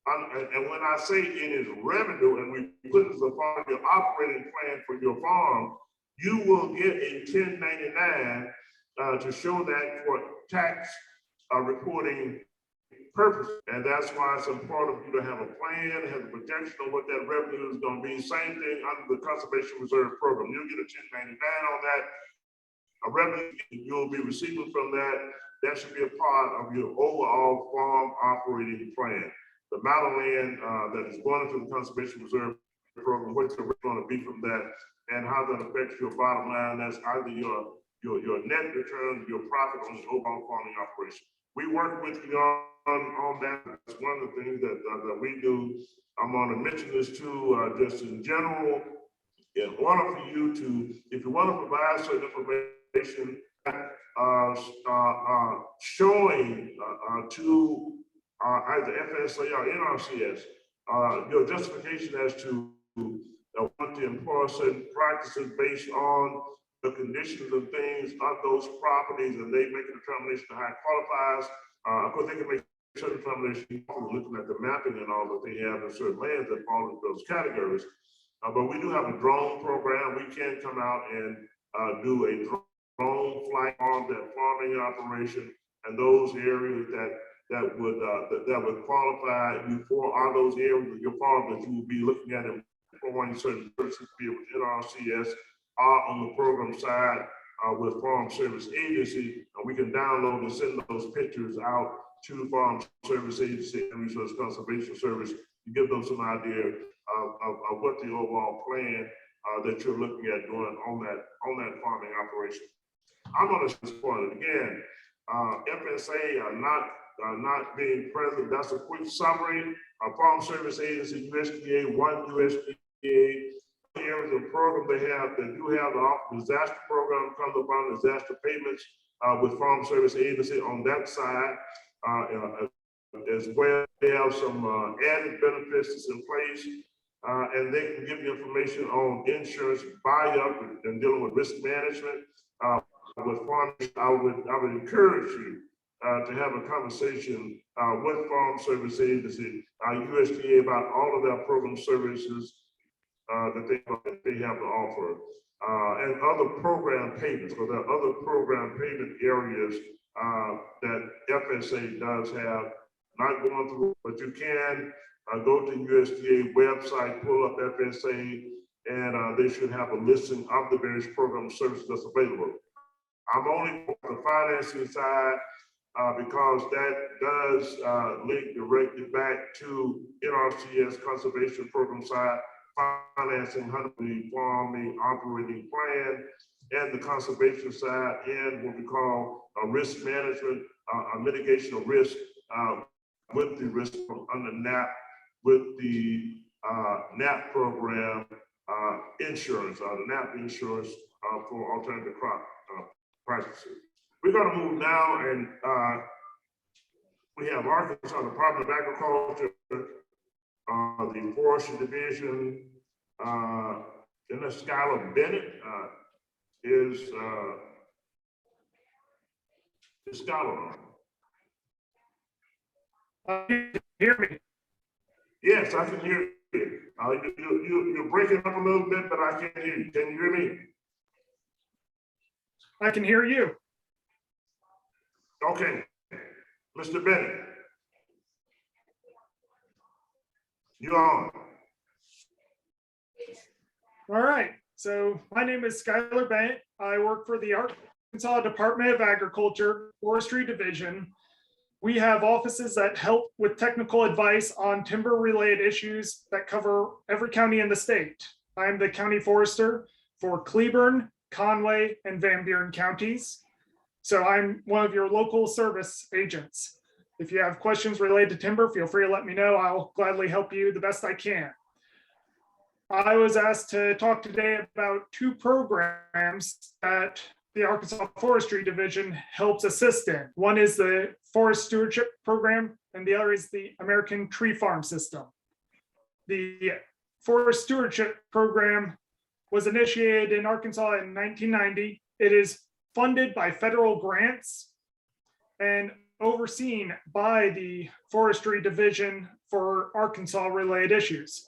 And when I say it is revenue, and we put it as a part of your operating plan for your farm, you will get a 1099 to show that for tax reporting purpose. And that's why it's important for you to have a plan, have a projection of what that revenue is going to be. Same thing under the Conservation Reserve Program. You'll get a 1099 on that. A revenue you'll be receiving from that should be a part of your overall farm operating plan. The amount of land that is going into the Conservation Reserve Program, what's the rate going to be from that, and how that affects your bottom line. That's either your net return, your profit on the overall farming operation. We work with you on that. That's one of the things that we do. I'm going to mention this too, just in general. In order for you to, if you want to provide certain information showing to either FSA or NRCS, your justification as to want to employ certain practices based on the conditions and things of those properties, and they make a determination of how it qualifies. Of course, they can make certain information, looking at the mapping and all that they have in certain lands that fall into those categories. But we do have a drone program. We can come out and do a drone flight on that farming operation, and those areas that would qualify you for are those areas of your farm that you will be looking at employing certain persons, be it with NRCS or on the program side with Farm Service Agency. We can download and send those pictures out to Farm Service Agency and Resource Conservation Service to give them some idea of what the overall plan that you're looking at doing on that farming operation. I'm going to support it again. FSA not being present. That's a quick summary. Farm Service Agency, USDA, one USDA areas of program they do have the disaster program comes upon disaster payments with Farm Service Agency on that side. As well, they have some added benefits in place, and they can give you information on insurance buy-up and dealing with risk management. With farmers, I would encourage you to have a conversation with Farm Service Agency, USDA, about all of their program services that they have to offer, and other program payments. So there are other program payment areas that FSA does have. Not going through, but you can go to USDA website, pull up FSA, and they should have a listing of the various program services that's available. I'm only on the financing side because that does link directly back to NRCS conservation program side, financing, the farming operating plan, and the conservation side, and what we call a risk management, a mitigation of risk with the risk from under NAP, with the NAP program insurance, the NAP insurance for alternative crop practices. We're going to move now, and we have Arkansas Department of Agriculture, the Forestry Division, and Skylar Bennett is Skylar on?
Hear me?
Yes, I can hear you. You're breaking up a little bit, but I can't hear you. Can you hear me?
I can hear you.
Okay, Mr. Bennett, you're on.
All right. So my name is Skylar Bennett. I work for the Arkansas Department of Agriculture, Forestry Division. We have offices that help with technical advice on timber-related issues that cover every county in the state. I'm the county forester for Cleburne, Conway, and Van Buren counties. So I'm one of your local service agents. If you have questions related to timber, feel free to let me know. I'll gladly help you the best I can. I was asked to talk today about two programs that the Arkansas Forestry Division helps assist in. One is the Forest Stewardship Program, and the other is the American Tree Farm System. The Forest Stewardship Program was initiated in Arkansas in 1990. It is funded by federal grants and overseen by the Forestry Division for Arkansas-related issues.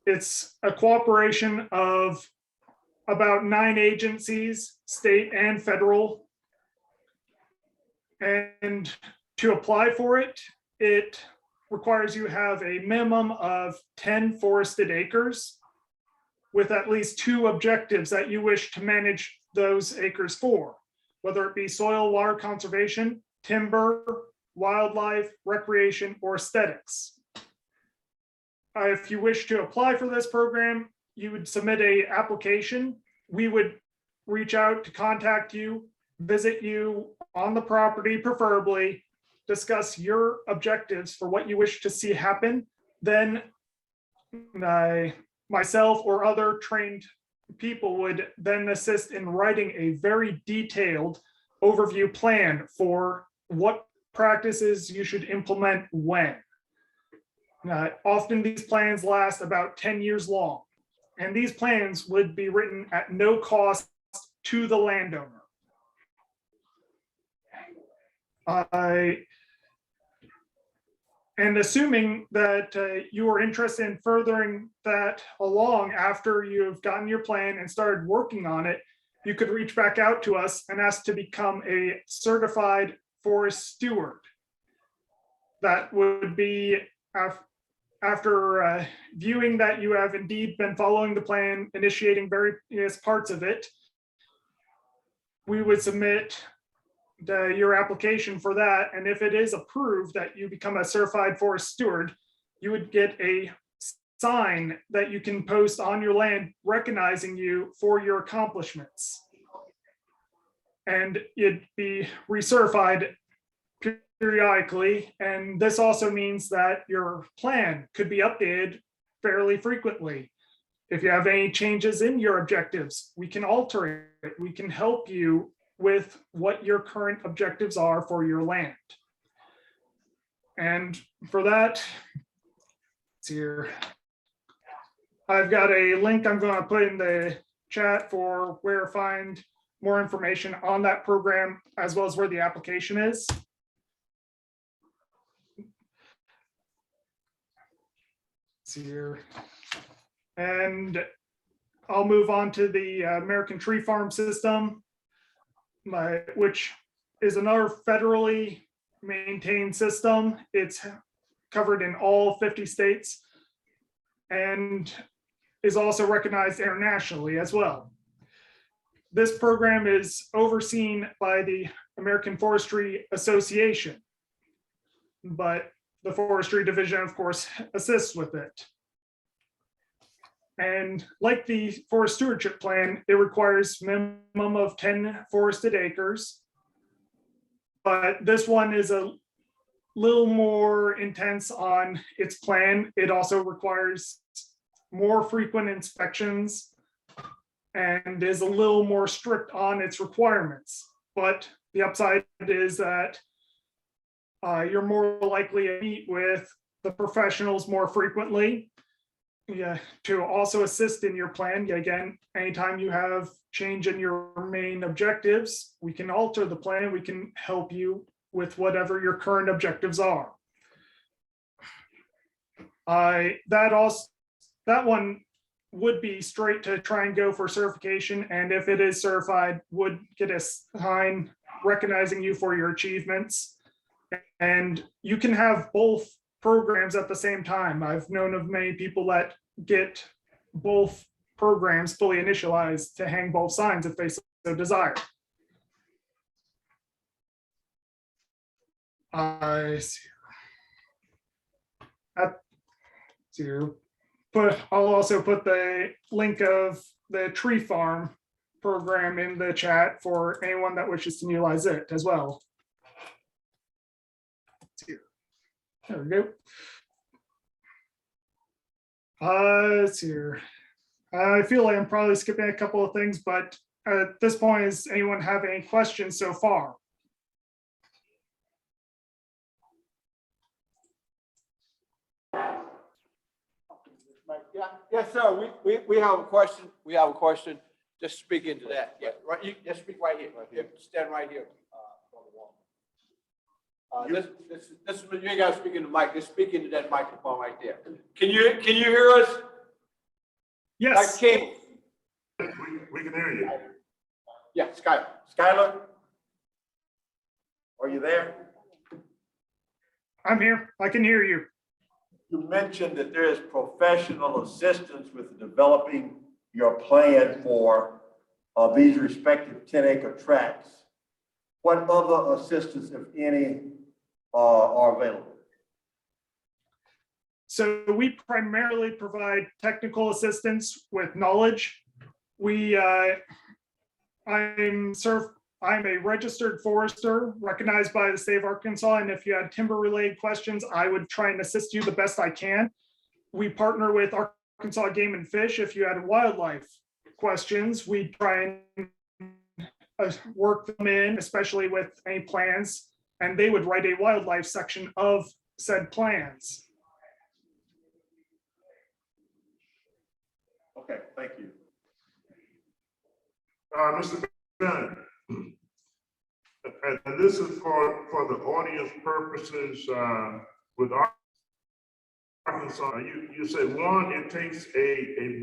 It's a cooperation of about 9 agencies, state and federal. And to apply for it, it requires you have a minimum of 10 forested acres with at least 2 objectives that you wish to manage those acres for, whether it be soil, water conservation, timber, wildlife, recreation, or aesthetics. If you wish to apply for this program, you would submit an application. We would reach out to contact you, visit you on the property, preferably, discuss your objectives for what you wish to see happen. Then myself or other trained people would then assist in writing a very detailed overview plan for what practices you should implement when. Often these plans last about 10 years long, and these plans would be written at no cost to the landowner. And assuming that you are interested in furthering that along after you've gotten your plan and started working on it, you could reach back out to us and ask to become a certified forest steward. That would be after viewing that you have indeed been following the plan, initiating various parts of it. We would submit your application for that. And if it is approved that you become a certified forest steward, you would get a sign that you can post on your land recognizing you for your accomplishments. And it'd be recertified periodically. And this also means that your plan could be updated fairly frequently. If you have any changes in your objectives, we can alter it. We can help you with what your current objectives are for your land. And for that, it's here. I've got a link I'm going to put in the chat for where to find more information on that program, as well as where the application is. It's here. And I'll move on to the American Tree Farm System, which is another federally maintained system. It's covered in all 50 states and is also recognized internationally as well. This program is overseen by the American Forestry Association, but the Forestry Division, of course, assists with it. And like the Forest Stewardship Plan, it requires minimum of 10 forested acres. But this one is a little more intense on its plan. It also requires more frequent inspections and is a little more strict on its requirements. But the upside is that you're more likely to meet with the professionals more frequently. Yeah, to also assist in your plan. Again, anytime you have change in your main objectives, we can alter the plan. We can help you with whatever your current objectives are. That one would be straight to try and go for certification, and if it is certified, would get a sign recognizing you for your achievements. And you can have both programs at the same time. I've known of many people that get both programs fully initialized to hang both signs if they so desire. I see. But I'll also put the link of the tree farm program in the chat for anyone that wishes to utilize it as well. There we go. Let's see here. I feel like I'm probably skipping a couple of things, but at this point, does anyone have any questions so far?
Yeah, yes, sir. We have a question. We have a question. Just speak into that. Yeah, right. You just speak right here. Stand right here. This you ain't got to speak into the mic. Just speak into that microphone right there. Can you hear us?
Yes.
King.
We can hear you.
Yeah, Skylar.
Skylar? Are you there?
I'm here. I can hear you.
You mentioned that there is professional assistance with developing your plan for these respective 10-acre tracts. What other assistance, if any, are available?
So we primarily provide technical assistance with knowledge. I'm a registered forester recognized by the state of Arkansas. And if you had timber related questions, I would try and assist you the best I can. We partner with Arkansas Game and Fish. If you had wildlife questions, we try and work them in, especially with any plans, and they would write a wildlife section of said plans.
Okay, thank you.
Mr. Bennett, and this is for the audience purposes, with Arkansas, you said one, it takes a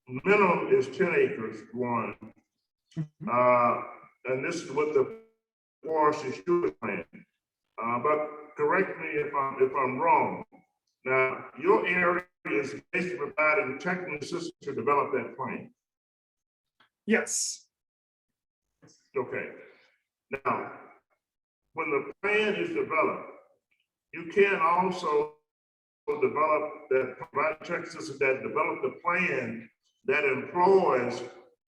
minimum is 10 acres, one. And this is what the forestry steward plan. But correct me if I'm wrong. Now, your area is basically providing technical assistance to develop that plan.
Yes,
Okay. Now, when the plan is developed, you can also develop that, provide check system that develop the plan that employs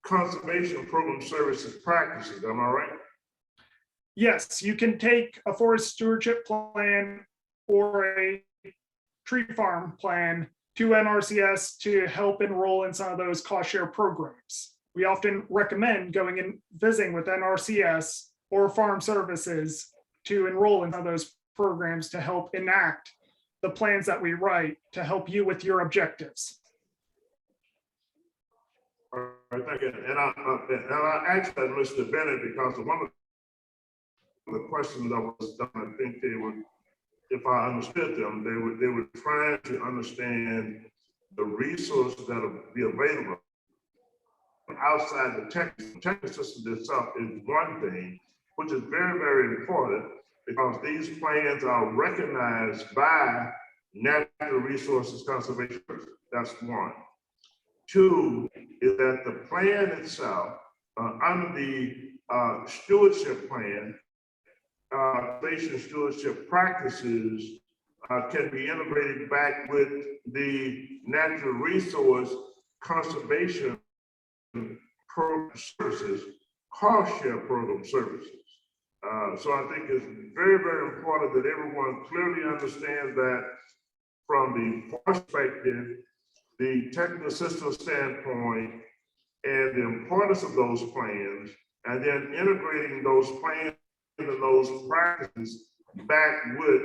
conservation program services practices. Am I right?
yes, you can take a forest stewardship plan or a tree farm plan to NRCS to help enroll in some of those cost share programs. We often recommend going and visiting with NRCS or farm services to enroll in some of those programs to help enact the plans that we write to help you with your objectives.
All right, thank you. And I asked that Mr. Bennett because one of the questions that was done, I think they would, if I understood them, they were trying to understand the resources that will be available outside the technical system itself is one thing, which is very, very important because these plans are recognized by natural resources conservation. That's one. Two is that the plan itself, under the stewardship plan, conservation stewardship practices can be integrated back with the natural resource conservation program services, cost share program services. So I think it's very, very important that everyone clearly understands that from the perspective, the technical assistance standpoint, and the importance of those plans, and then integrating those plans and those practices back with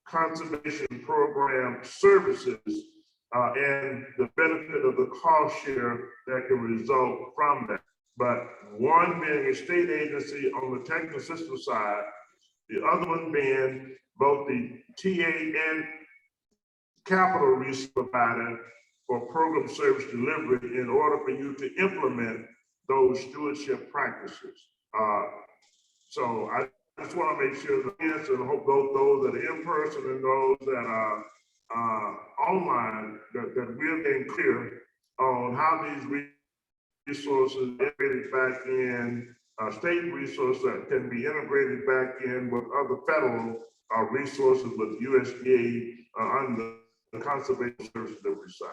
conservation program services and the benefit of the cost share that can result from that. But one being a state agency on the technical system side, the other one being both the TA and capital resource provider for program service delivery in order for you to implement those stewardship practices. So I just want to make sure the answer, and hope those that are in person and those that are online, that we're getting clear on how these resources integrated back in state resources that can be integrated back in with other federal resources with USDA under the conservation service delivery side.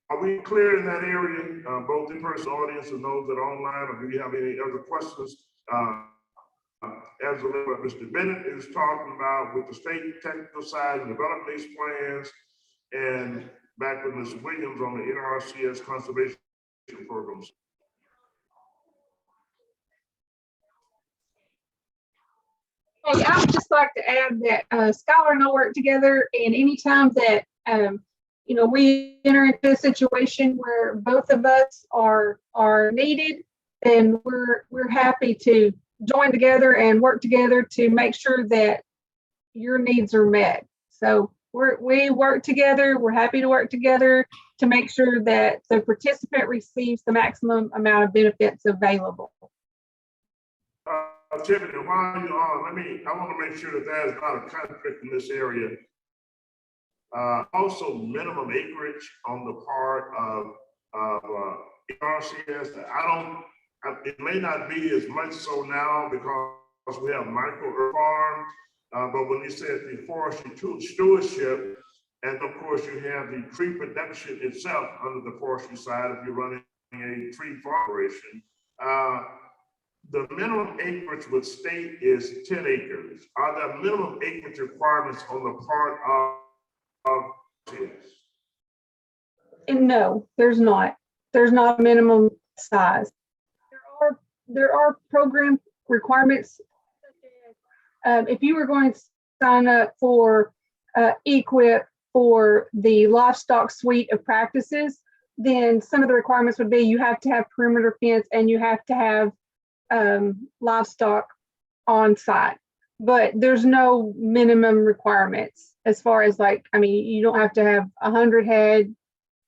Are we clear in that area, both in person audience and those that are online, or do you have any other questions? As Mr. Bennett is talking about with the state technical side and developing these plans, and back with Ms. Williams on the NRCS conservation programs.
Hey, I would just like to add that Skylar and I work together, and anytime that we enter into a situation where both of us are needed, then we're happy to join together and work together to make sure that your needs are met. So we work together. We're happy to work together to make sure that the participant receives the maximum amount of benefits available.
Tiffany, while you're on, I want to make sure that there's not a conflict in this area. Also, minimum acreage on the part of NRCS. It may not be as much so now because we have micro farms, but when you said the forestry stewardship, and of course you have the tree production itself under the forestry side if you're running a tree farm operation. The minimum acreage with state is 10 acres. Are there minimum acreage requirements on the part of yes?
And no, there's not. There's not a minimum size. There are program requirements. If you were going to sign up for EQIP for the livestock suite of practices, then some of the requirements would be you have to have perimeter fence and you have to have livestock on site. But there's no minimum requirements. as far as like, I mean, you don't have to have 100 head,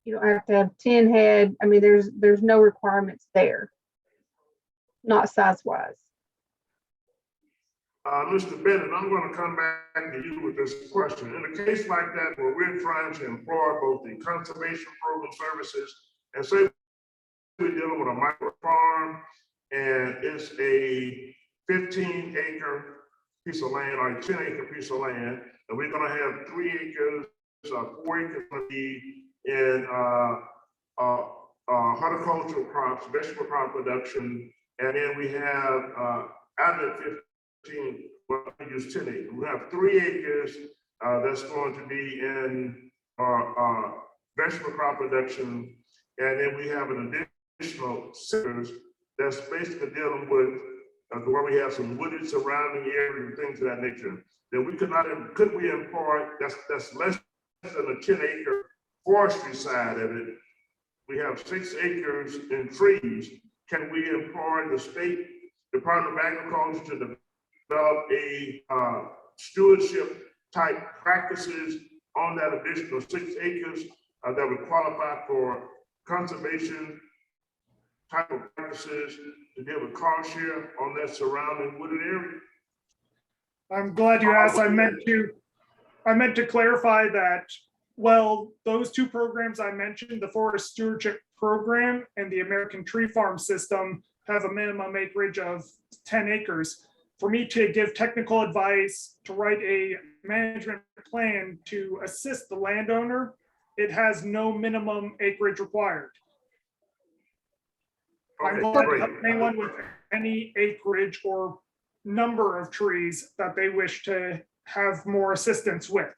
you don't have to have 10 head. I mean, there's no requirements there, not size wise.
Mr. Bennett, I'm going to come back to you with this question. In a case like that, where we're trying to employ both the conservation program services and say we're dealing with a micro farm and it's a 15-acre piece of land or a 10-acre piece of land, and we're going to have 3 acres, 4 acres going to be in horticultural crops, vegetable crop production, and then we have out of 15, well, I use 10 acres. We have 3 acres that's going to be in vegetable crop production, and then we have an additional 6 acres that's basically dealing with where we have some wooded surrounding areas and things of that nature. Then we could we employ, that's less than a 10-acre forestry side of it. We have 6 acres in trees. Can we employ the State Department of Agriculture to develop a stewardship type practices on that additional 6 acres that would qualify for conservation type of practices to give a cost share on that surrounding wooded area?
I'm glad you asked. I meant to clarify that, well, those 2 programs I mentioned, the Forest Stewardship Program and the American Tree Farm System, have a minimum acreage of 10 acres. For me to give technical advice, to write a management plan to assist the landowner, it has no minimum acreage required. I'm
Okay,
glad to
great.
help anyone with any acreage or number of trees that they wish to have more assistance with.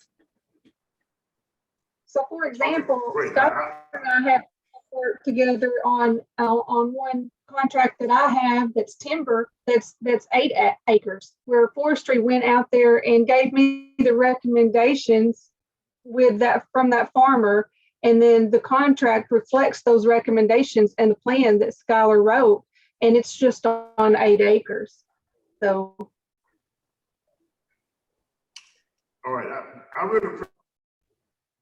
So for example,
Great.
Scott and I have worked together on one contract that I have that's timber, that's 8 acres, where forestry went out there and gave me the recommendations with that from that farmer. And then the contract reflects those recommendations and the plan that Skylar wrote, and it's just on 8 acres. So.
All right, I really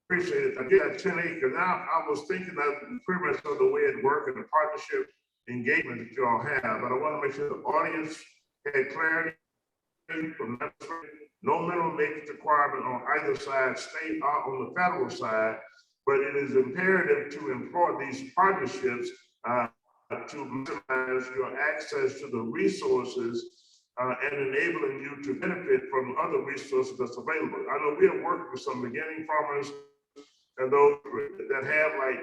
appreciate it. I get that 10 acres. Now, I was thinking that pretty much of the way it worked and the partnership engagement that you all have, but I want to make sure the audience had clarity from that perspective. No minimum acreage requirement on either side, state or on the federal side, but it is imperative to employ these partnerships to maximize your access to the resources and enabling you to benefit from other resources that's available. I know we have worked with some beginning farmers and those that have like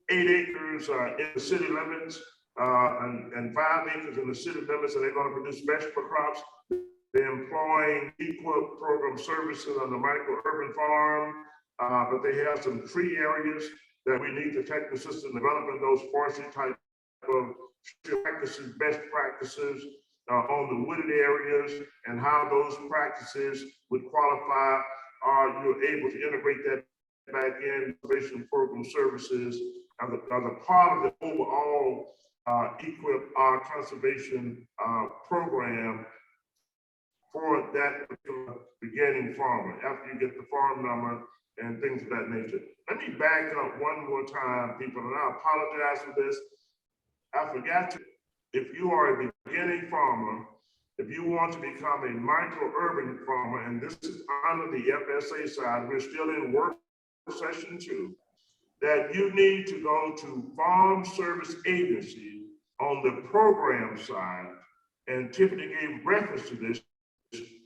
8 acres in the city limits and 5 acres in the city limits, and they're going to produce vegetable crops. They're employing equal program services on the micro-urban farm, but they have some tree areas that we need to take the system developing those forestry type of practices, best practices on the wooded areas, and how those practices would qualify, you're able to integrate that back in conservation program services as a part of the overall equip our conservation program for that particular beginning farmer after you get the farm number and things of that nature. Let me back up one more time, people, and I apologize for this. I forgot to, if you are a beginning farmer, if you want to become a micro-urban farmer, and this is under the FSA side, we're still in work session 2, that you need to go to Farm Service Agency on the program side, and Tiffany gave reference to this.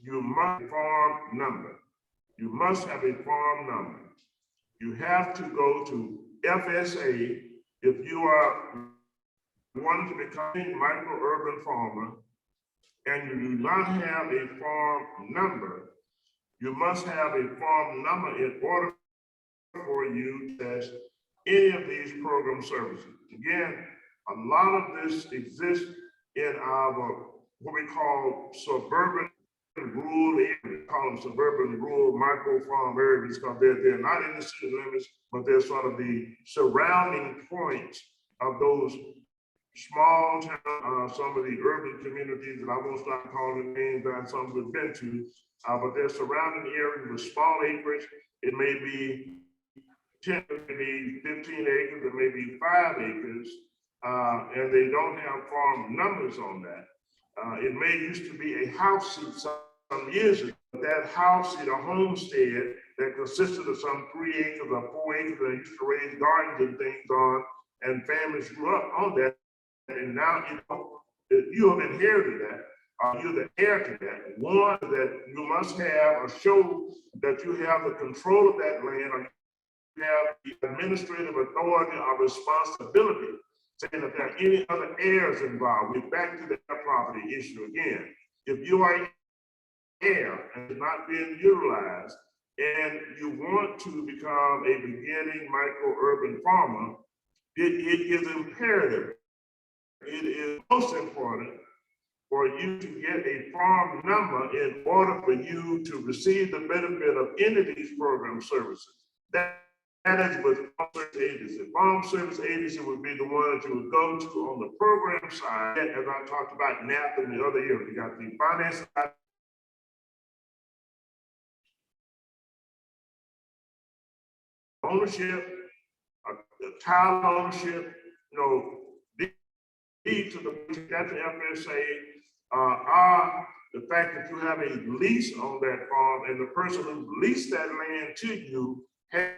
You must have a farm number. You must have a farm number. You have to go to FSA if you are wanting to become a micro-urban farmer and you do not have a farm number. You must have a farm number in order for you to test any of these program services. Again, a lot of this exists in our what we call suburban rural areas. We call them suburban rural micro farm areas because they're not in the city limits, but they're sort of the surrounding points of those small town, some of the urban communities, and I won't start calling names that some we've been to, but they're surrounding areas with small acreage. It may be 10, maybe 15 acres, it may be 5 acres, and they don't have farm numbers on that. It may used to be a house seat some years ago. That house seat, a homestead that consisted of some 3 acres or 4 acres that used to raise gardens and things on, and families grew up on that. And now you have inherited that. You're the heir to that. One, that you must have or show that you have the control of that land, or you have the administrative authority or responsibility, saying that there are any other heirs involved. We're back to the property issue again. If you are heir and it's not being utilized, and you want to become a beginning micro-urban farmer, it is imperative. It is most important for you to get a farm number in order for you to receive the benefit of any of these program services. That is with Farm Service Agency. Farm Service Agency would be the one that you would go to on the program side, as I talked about NAP and the other areas. You got the finance side, ownership, title ownership, deed to that's the FSA, are the fact that you have a lease on that farm, and the person who leased that land to you has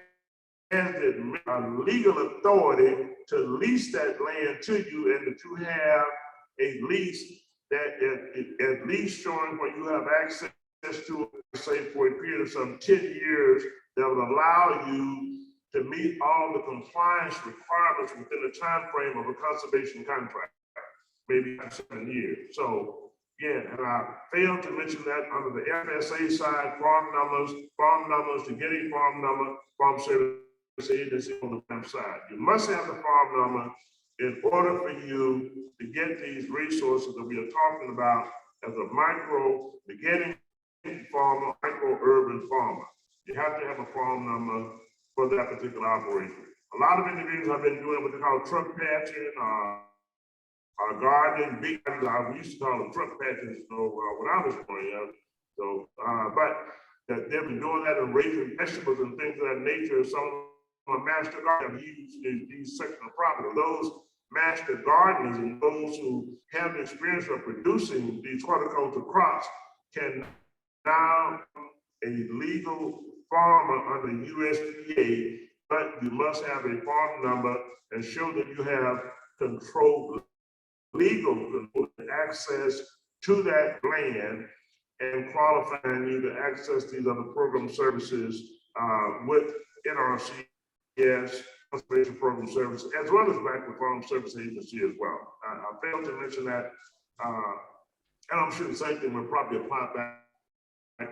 the legal authority to lease that land to you, and that you have a lease that at least showing where you have access to, say, for a period of some 10 years, that would allow you to meet all the compliance requirements within the time frame of a conservation contract, maybe 7 years. So again, and I failed to mention that under the FSA side, farm numbers to get a farm number, Farm Service Agency on the farm side. You must have the farm number in order for you to get these resources that we are talking about as a micro beginning farmer, micro-urban farmer. You have to have a farm number for that particular operation. A lot of individuals have been doing what they call truck patching, gardening, big, we used to call them truck patching, when I was growing up. So, but that they've been doing that and raising vegetables and things of that nature. Some master gardeners use these sections of property. Those master gardeners and those who have the experience of producing these horticultural crops can now a legal farmer under USDA, but you must have a farm number and show that you have control, legal control, access to that land, and qualifying you to access these other program services with NRCS, Conservation Program Services, as well as back with Farm Service Agency as well. I failed to mention that, and I'm sure the same thing will probably apply back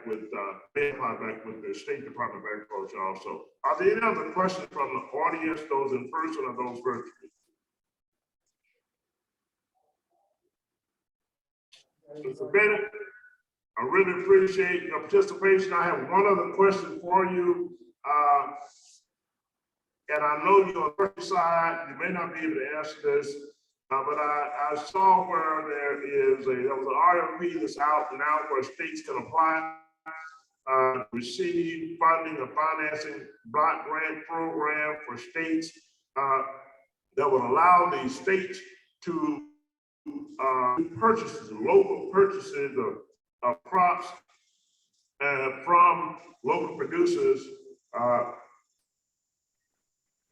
with the State Department of Agriculture also. Are there any other questions from the audience, those in person or those virtually? Mr. Bennett, I really appreciate your participation. I have one other question for you. And I know you're on the first side, you may not be able to answer this, but I saw where there was an RFP that's out now where states can apply, receive funding or financing block grant program for states that would allow the states to purchases, local purchases of crops from local producers.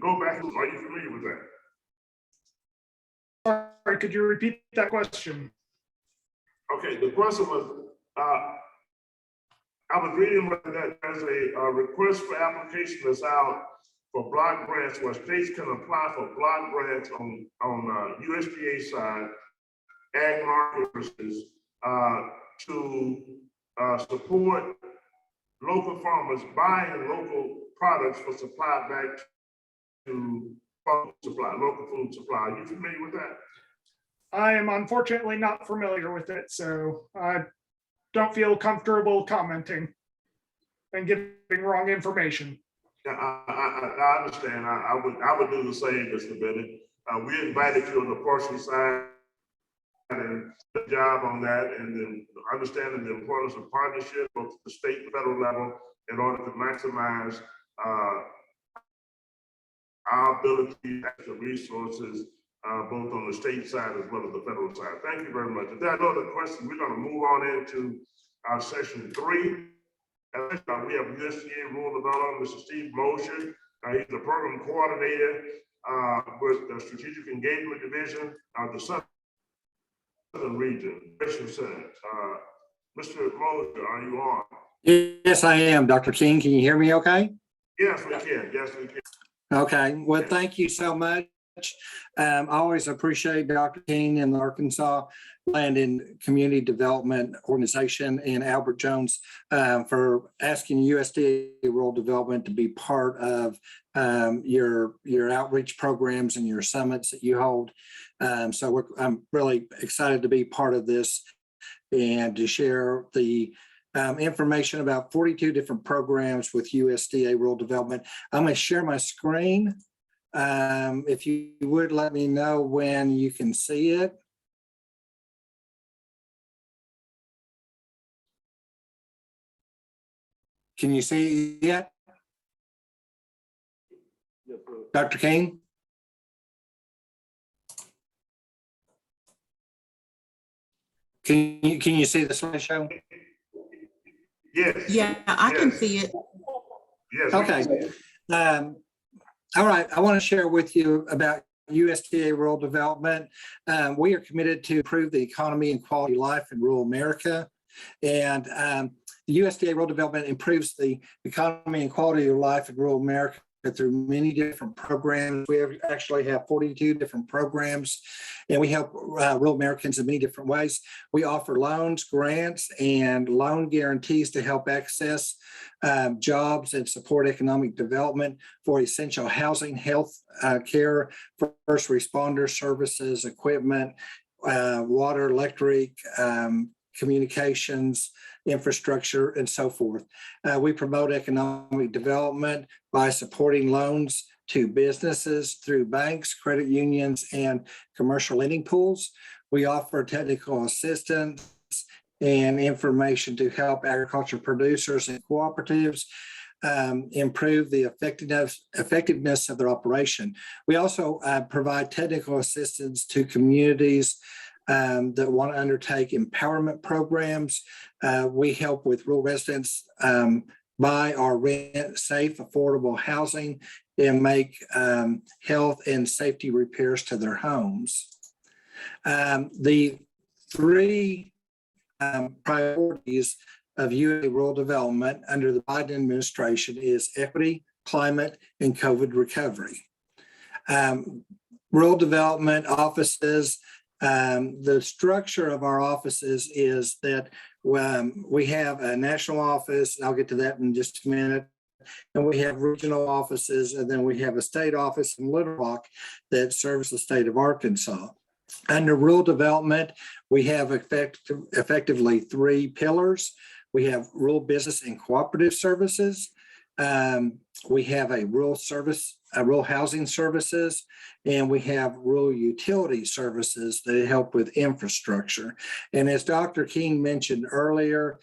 Go back, are you familiar with that?
Sorry, could you repeat that question?
Okay, the question was, I was reading that there's a request for application that's out for block grants where states can apply for block grants on USDA side, ag markets, to support local farmers buying local products for supply back to local food supply. Are you familiar with that?
I am unfortunately not familiar with it, so I don't feel comfortable commenting and giving wrong information.
Yeah, I understand. I would do the same, Mr. Bennett. We invited you on the portion side and good job on that, and then understanding the importance of partnership both at the state and federal level in order to maximize our ability to access resources both on the state side as well as the federal side. Thank you very much. If there are no other questions, we're going to move on into our session 3. We have USDA Rural Development, Mr. Steve Mosher. He's the program coordinator with the Strategic Engagement Division of the Southern Region. Mr. Mosher, are you on?
Yes, I am. Dr. King, can you hear me okay?
Yes, we can. Yes, we can.
Okay, well, thank you so much. I always appreciate Dr. King and the Arkansas Land and Community Development Organization and Albert Jones for asking USDA Rural Development to be part of your outreach programs and your summits that you hold. So I'm really excited to be part of this and to share the information about 42 different programs with USDA Rural Development. I'm going to share my screen. If you would let me know when you can see it. Can you see it yet?
Yes, sir.
Dr. King? Can you see the slideshow?
Yes.
Yeah, I can see it.
Yes.
Okay. All right. I want to share with you about USDA Rural Development. We are committed to improve the economy and quality of life in rural America. And the USDA Rural Development improves the economy and quality of life in rural America through many different programs. We actually have 42 different programs, and we help rural Americans in many different ways. We offer loans, grants, and loan guarantees to help access jobs and support economic development for essential housing, health care, first responder services, equipment, water, electric, communications, infrastructure, and so forth. We promote economic development by supporting loans to businesses through banks, credit unions, and commercial lending pools. We offer technical assistance and information to help agriculture producers and cooperatives improve the effectiveness of their operation. We also provide technical assistance to communities that want to undertake empowerment programs. We help with rural residents buy or rent safe, affordable housing and make health and safety repairs to their homes. The 3 priorities of USDA Rural Development under the Biden administration is equity, climate, and COVID recovery. Rural development offices, the structure of our offices is that we have a national office, and I'll get to that in just a minute, and we have regional offices, and then we have a state office in Little Rock that serves the state of Arkansas. Under rural development, we have effectively 3 pillars. We have rural business and cooperative services. We have a rural housing services, and we have rural utility services that help with infrastructure. And as Dr. King mentioned earlier,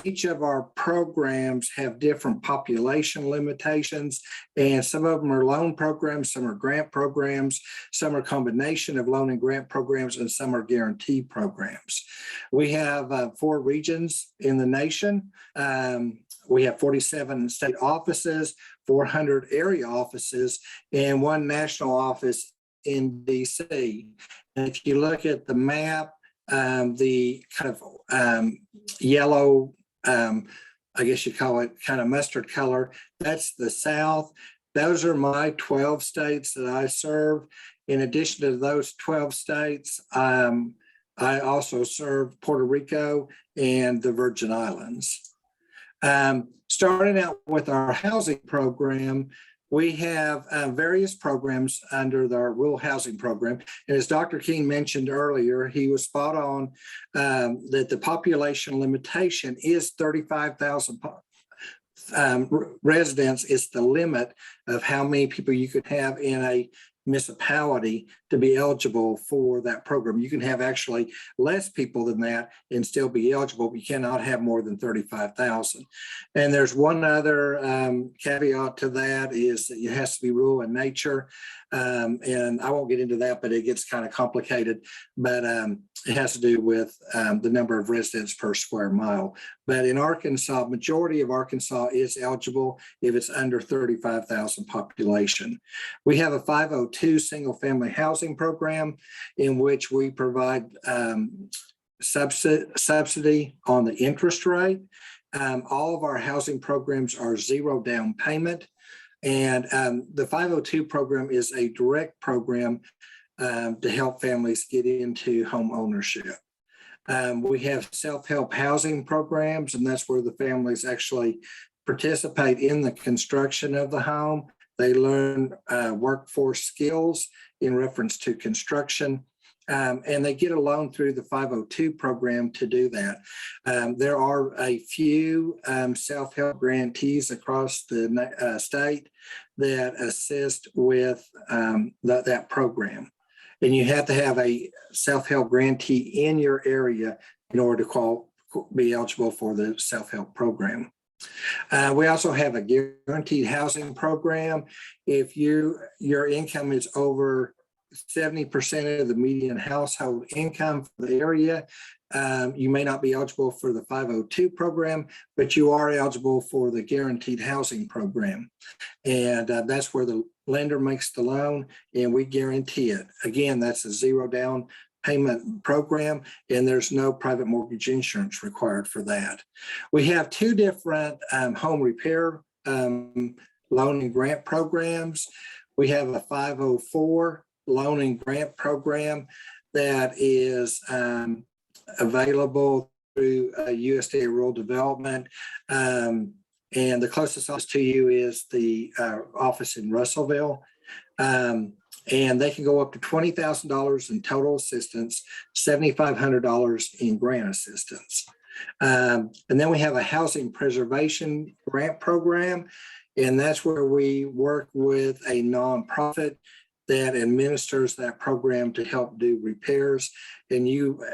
each of our programs have different population limitations, and some of them are loan programs, some are grant programs, some are a combination of loan and grant programs, and some are guarantee programs. We have 4 regions in the nation. We have 47 state offices, 400 area offices, and 1 national office in DC. And if you look at the map, the kind of yellow, I guess you call it kind of mustard color, that's the South. Those are my 12 states that I serve. In addition to those 12 states, I also serve Puerto Rico and the Virgin Islands. Starting out with our housing program, we have various programs under our rural housing program. And as Dr. King mentioned earlier, he was spot on that the population limitation is 35,000 residents. It's the limit of how many people you could have in a municipality to be eligible for that program. You can have actually less people than that and still be eligible, but you cannot have more than 35,000. And there's one other caveat to that is that it has to be rural in nature. And I won't get into that, but it gets kind of complicated. But it has to do with the number of residents per square mile. But in Arkansas, majority of Arkansas is eligible if it's under 35,000 population. We have a 502 single family housing program in which we provide subsidy on the interest rate. All of our housing programs are zero down payment. And the 502 program is a direct program to help families get into home ownership. We have self-help housing programs, and that's where the families actually participate in the construction of the home. They learn workforce skills in reference to construction, and they get a loan through the 502 program to do that. There are a few self-help grantees across the state that assist with that program. And you have to have a self-help grantee in your area in order to be eligible for the self-help program. We also have a guaranteed housing program. If your income is over 70% of the median household income for the area, you may not be eligible for the 502 program, but you are eligible for the guaranteed housing program. And that's where the lender makes the loan and we guarantee it. Again, that's a zero down payment program, and there's no private mortgage insurance required for that. We have two different home repair loan and grant programs. We have a 504 loan and grant program that is available through USDA Rural Development. And the closest office to you is the office in Russellville. And they can go up to $20,000 in total assistance, $7,500 in grant assistance. And then we have a housing preservation grant program, and that's where we work with a nonprofit that administers that program to help do repairs. And you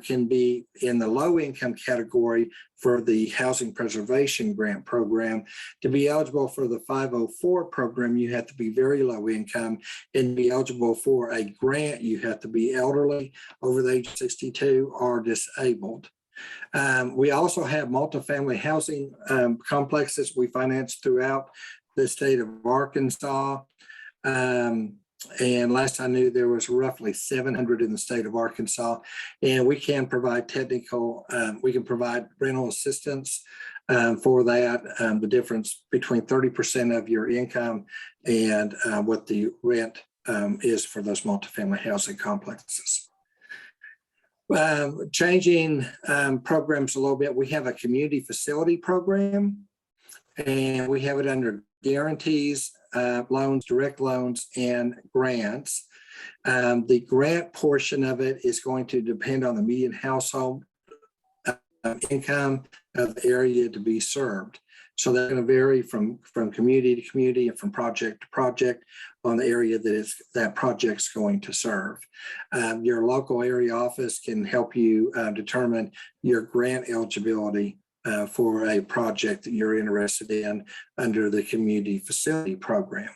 can be in the low income category for the housing preservation grant program. To be eligible for the 504 program, you have to be very low income, and be eligible for a grant, you have to be elderly, over the age of 62, or disabled. We also have multifamily housing complexes we finance throughout the state of Arkansas. And last I knew, there was roughly 700 in the state of Arkansas, and we can provide we can provide rental assistance for that. The difference between 30% of your income and what the rent is for those multifamily housing complexes. Changing programs a little bit, we have a community facility program, and we have it under guarantees, loans, direct loans, and grants. The grant portion of it is going to depend on the median household income of the area to be served. So they're going to vary from community to community and from project to project on the area that project's going to serve. Your local area office can help you determine your grant eligibility for a project that you're interested in under the community facility program.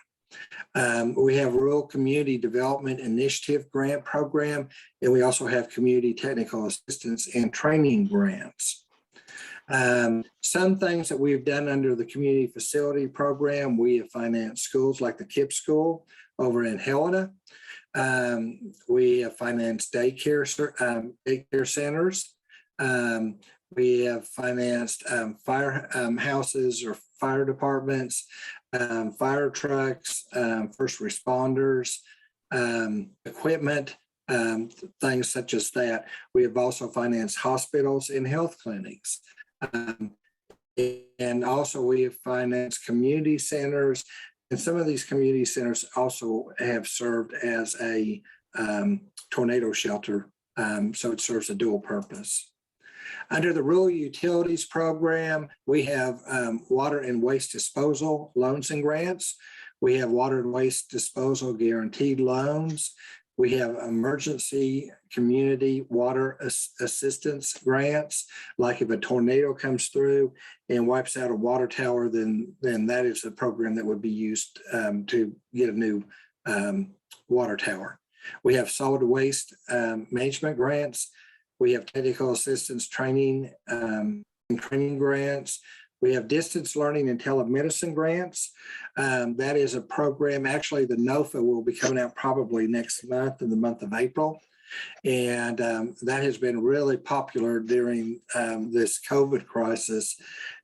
We have Rural Community Development Initiative Grant Program, and we also have Community Technical Assistance and Training Grants. Some things that we've done under the Community Facility Program, we have financed schools like the KIPP School over in Helena. We have financed daycare centers. We have financed fire houses or fire departments, fire trucks, first responders, equipment, things such as that. We have also financed hospitals and health clinics. And also we have financed community centers. And some of these community centers also have served as a tornado shelter. So it serves a dual purpose. Under the Rural Utilities Program, we have water and waste disposal loans and grants. We have water and waste disposal guaranteed loans. We have emergency community water assistance grants. Like if a tornado comes through and wipes out a water tower, then that is a program that would be used to get a new water tower. We have solid waste management grants. We have technical assistance training and training grants. We have distance learning and telemedicine grants. That is a program, actually the NOFA will be coming out probably next month, in the month of April. And that has been really popular during this COVID crisis,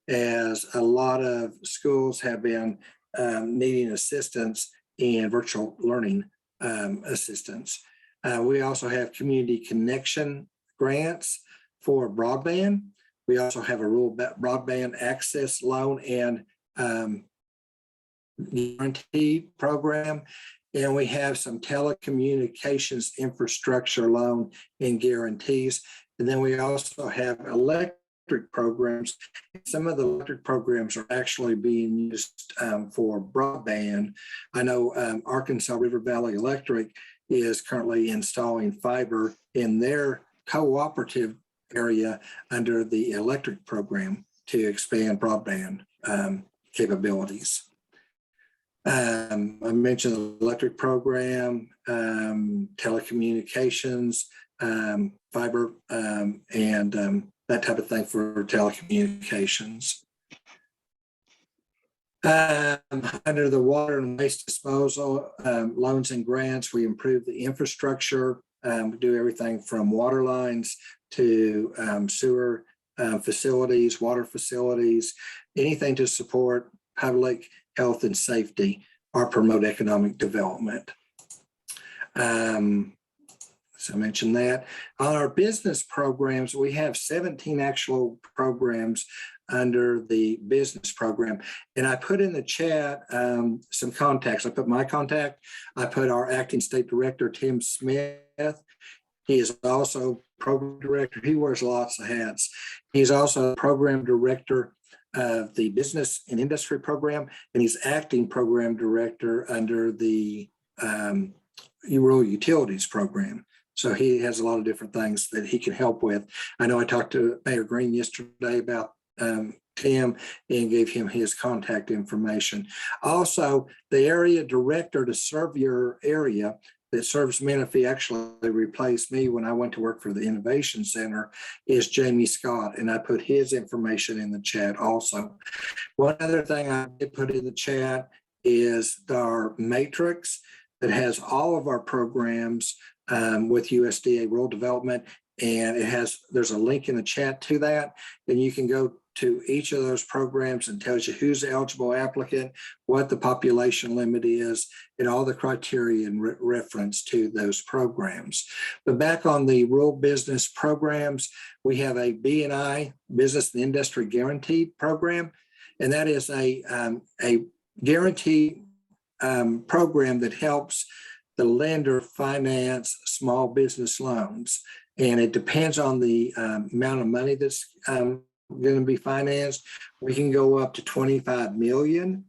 as a lot of schools have been needing assistance in virtual learning assistance. We also have community connection grants for broadband. We also have a rural broadband access loan and guarantee program. And we have some telecommunications infrastructure loan and guarantees. And then we also have electric programs. Some of the electric programs are actually being used for broadband. I know Arkansas River Valley Electric is currently installing fiber in their cooperative area under the electric program to expand broadband capabilities. I mentioned the electric program, telecommunications, fiber, and that type of thing for telecommunications. Under the water and waste disposal loans and grants, we improve the infrastructure. We do everything from water lines to sewer facilities, water facilities, anything to support public health and safety or promote economic development. So I mentioned that. On our business programs, we have 17 actual programs under the business program. And I put in the chat some contacts. I put my contact. I put our acting state director, Tim Smith. He is also program director. He wears lots of hats. He's also program director of the business and industry program, and he's acting program director under the rural utilities program. So he has a lot of different things that he can help with. I know I talked to Mayor Green yesterday about Tim and gave him his contact information. Also, the area director to serve your area that serves Menifee, actually replaced me when I went to work for the Innovation Center, is Jamie Scott, and I put his information in the chat also. One other thing I did put in the chat is our matrix that has all of our programs with USDA Rural Development, and there's a link in the chat to that, and you can go to each of those programs and tells you who's the eligible applicant, what the population limit is, and all the criteria in reference to those programs. But back on the rural business programs, we have a B&I, Business and Industry Guaranteed Program, and that is a guarantee program that helps the lender finance small business loans. And it depends on the amount of money that's going to be financed. We can go up to 25 million,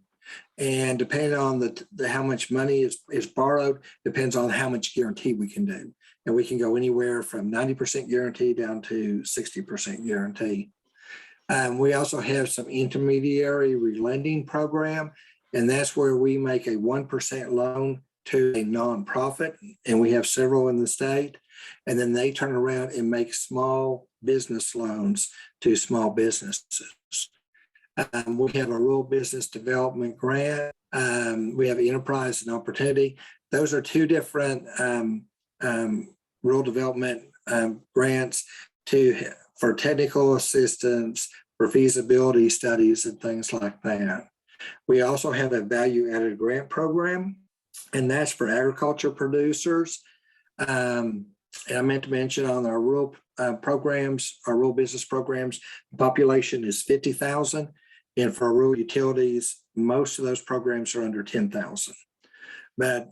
and depending on how much money is borrowed, depends on how much guarantee we can do. And we can go anywhere from 90% guarantee down to 60% guarantee. We also have some intermediary relending program, and that's where we make a 1% loan to a nonprofit, and we have several in the state. And then they turn around and make small business loans to small businesses. We have a rural business development grant. We have enterprise and opportunity. Those are two different rural development grants for technical assistance, for feasibility studies and things like that. We also have a value-added grant program, and that's for agriculture producers. And I meant to mention on our rural programs, our rural business programs, the population is 50,000. And for rural utilities, most of those programs are under 10,000. But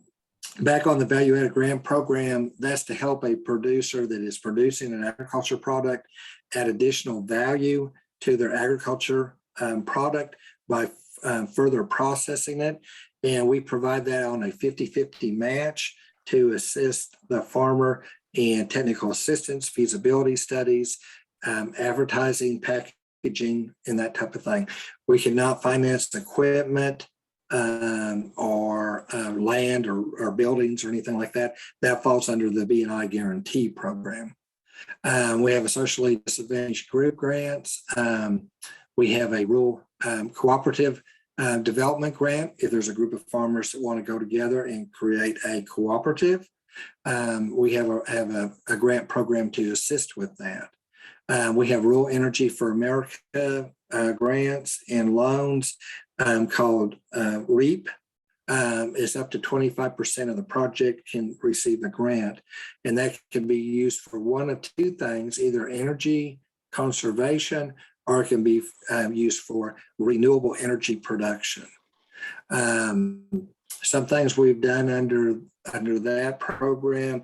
back on the value-added grant program, that's to help a producer that is producing an agriculture product add additional value to their agriculture product by further processing it. And we provide that on a 50-50 match to assist the farmer in technical assistance, feasibility studies, advertising, packaging, and that type of thing. We cannot finance equipment or land or buildings or anything like that. That falls under the B&I guarantee program. We have a socially disadvantaged group grants. We have a rural cooperative development grant. If there's a group of farmers that want to go together and create a cooperative, we have a grant program to assist with that. We have Rural Energy for America grants and loans called REAP. It's up to 25% of the project can receive a grant, and that can be used for one of two things, either energy conservation, or it can be used for renewable energy production. Some things we've done under that program,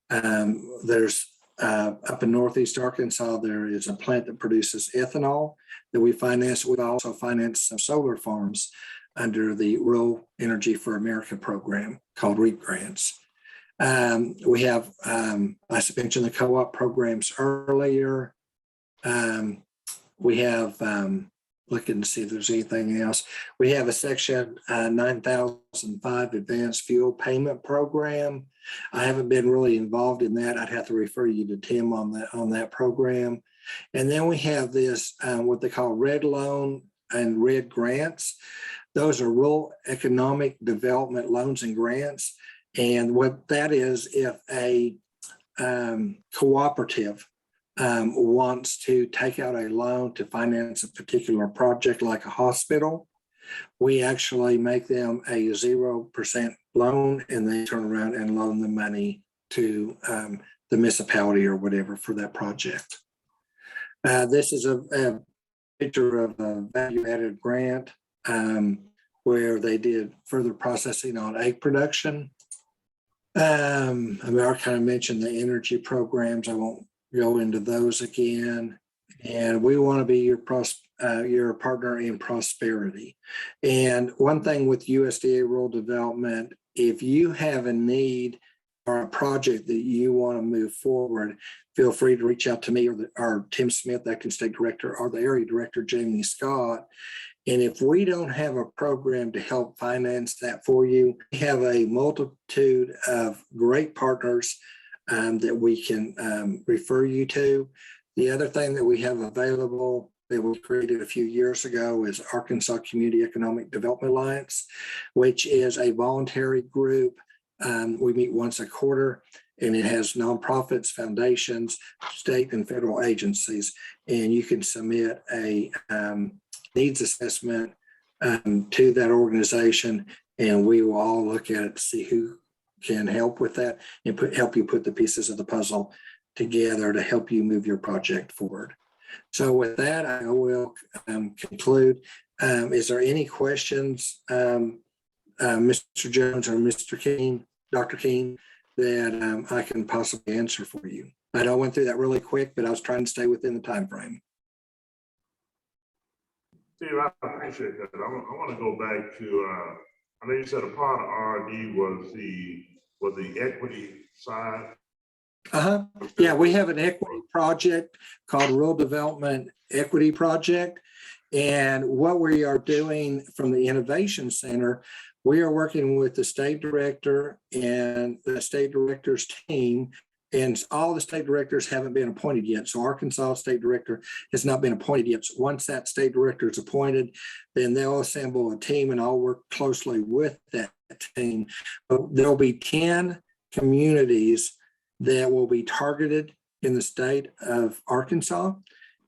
there's up in Northeast Arkansas, there is a plant that produces ethanol that we finance. We've also financed some solar farms under the Rural Energy for America program called REAP grants. We have, I mentioned the co-op programs earlier. We have, looking to see if there's anything else. We have a Section 9005 Advanced Fuel Payment Program. I haven't been really involved in that. I'd have to refer you to Tim on that program. And then we have this, what they call Red Loan and Red Grants. Those are rural economic development loans and grants. And what that is, if a cooperative wants to take out a loan to finance a particular project like a hospital, we actually make them a 0% loan, and they turn around and loan the money to the municipality or whatever for that project. This is a picture of a value-added grant where they did further processing on egg production. I kind of mentioned the energy programs. I won't go into those again. And we want to be your partner in prosperity. And one thing with USDA rural development, if you have a need or a project that you want to move forward, feel free to reach out to me or Tim Smith, Acting State Director, or the Area Director, Jamie Scott. And if we don't have a program to help finance that for you, we have a multitude of great partners that we can refer you to. The other thing that we have available that we created a few years ago is Arkansas Community Economic Development Alliance, which is a voluntary group. We meet once a quarter, and it has nonprofits, foundations, state and federal agencies, and you can submit a needs assessment to that organization, and we will all look at it to see who can help with that and help you put the pieces of the puzzle together to help you move your project forward. So with that, I will conclude. Is there any questions, Mr. Jones or Mr. King, Dr. King, that I can possibly answer for you? I know I went through that really quick, but I was trying to stay within the time frame.
Steve, I appreciate that. I want to go back to, I know you said a part of RD was the equity side.
Yeah, we have an equity project called Rural Development Equity Project. And what we are doing from the Innovation Center, we are working with the state director and the state director's team. And all the state directors haven't been appointed yet. So Arkansas state director has not been appointed yet. So once that state director is appointed, then they'll assemble a team, and I'll work closely with that team. But there'll be 10 communities that will be targeted in the state of Arkansas.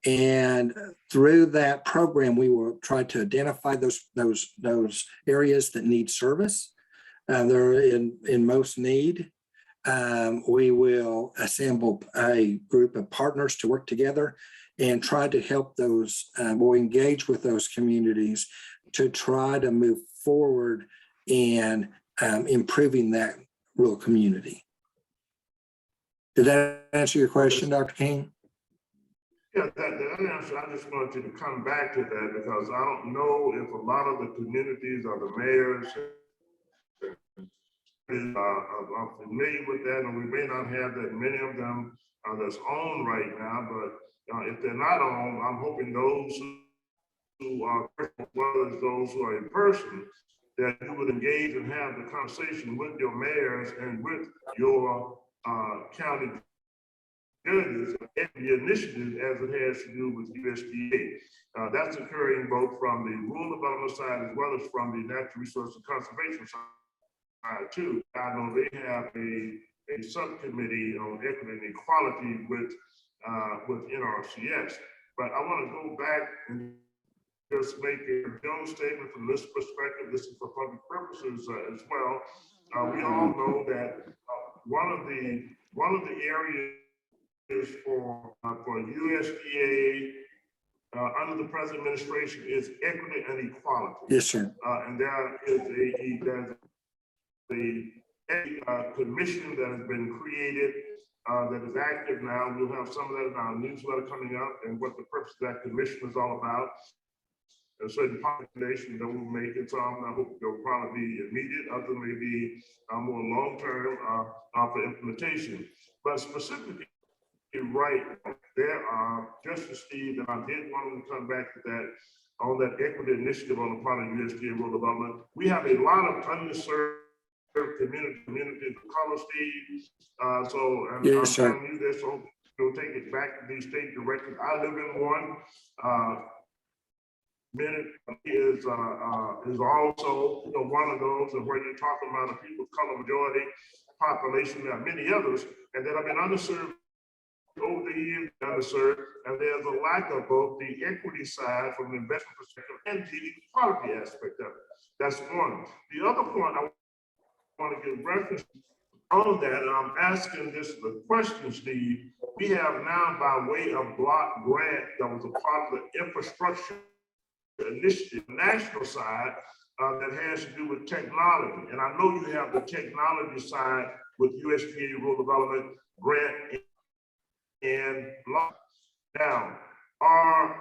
And through that program, we will try to identify those areas that need service. They're in most need. We will assemble a group of partners to work together and try to help those, we'll engage with those communities to try to move forward in improving that rural community. Did that answer your question, Dr. King?
Yeah, that answer. I just wanted you to come back to that because I don't know if a lot of the communities or the mayors are familiar with that, and we may not have that many of them that's on right now, but if they're not on, I'm hoping those who are, as well as those who are in person, that you would engage and have the conversation with your mayors and with your county judges and the initiative as it has to do with USDA. That's occurring both from the rural development side as well as from the natural resource and conservation side too. I know they have a subcommittee on equity and equality with NRCS. But I want to go back and just make a general statement from this perspective. This is for public purposes as well. We all know that one of the areas for USDA under the present administration is equity and equality.
Yes, sir.
And there is a commission that has been created that is active now. We'll have some of that in our newsletter coming up and what the purpose of that commission is all about. A certain population that will make it. Some I hope they'll probably be immediate, others may be more long-term for implementation. But specifically, you're right, there are, Justice Steve, and I did want to come back to that on that equity initiative on the part of USDA rural development. We have a lot of underserved communities of color, Steve. And
yes,
I'm telling you this, so we'll take it back to these state directors. I live in one. Menifee is also one of those, and where you're talking about a people of color majority population. There are many others, and that have been underserved over the years, underserved, and there's a lack of both the equity side from the investment perspective and the equality aspect of it. That's one. The other point I want to give reference on that, and I'm asking this the question, Steve. We have now, by way of block grant that was a part of the infrastructure initiative, national side, that has to do with technology. And I know you have the technology side with USDA Rural Development Grant and block. Now, are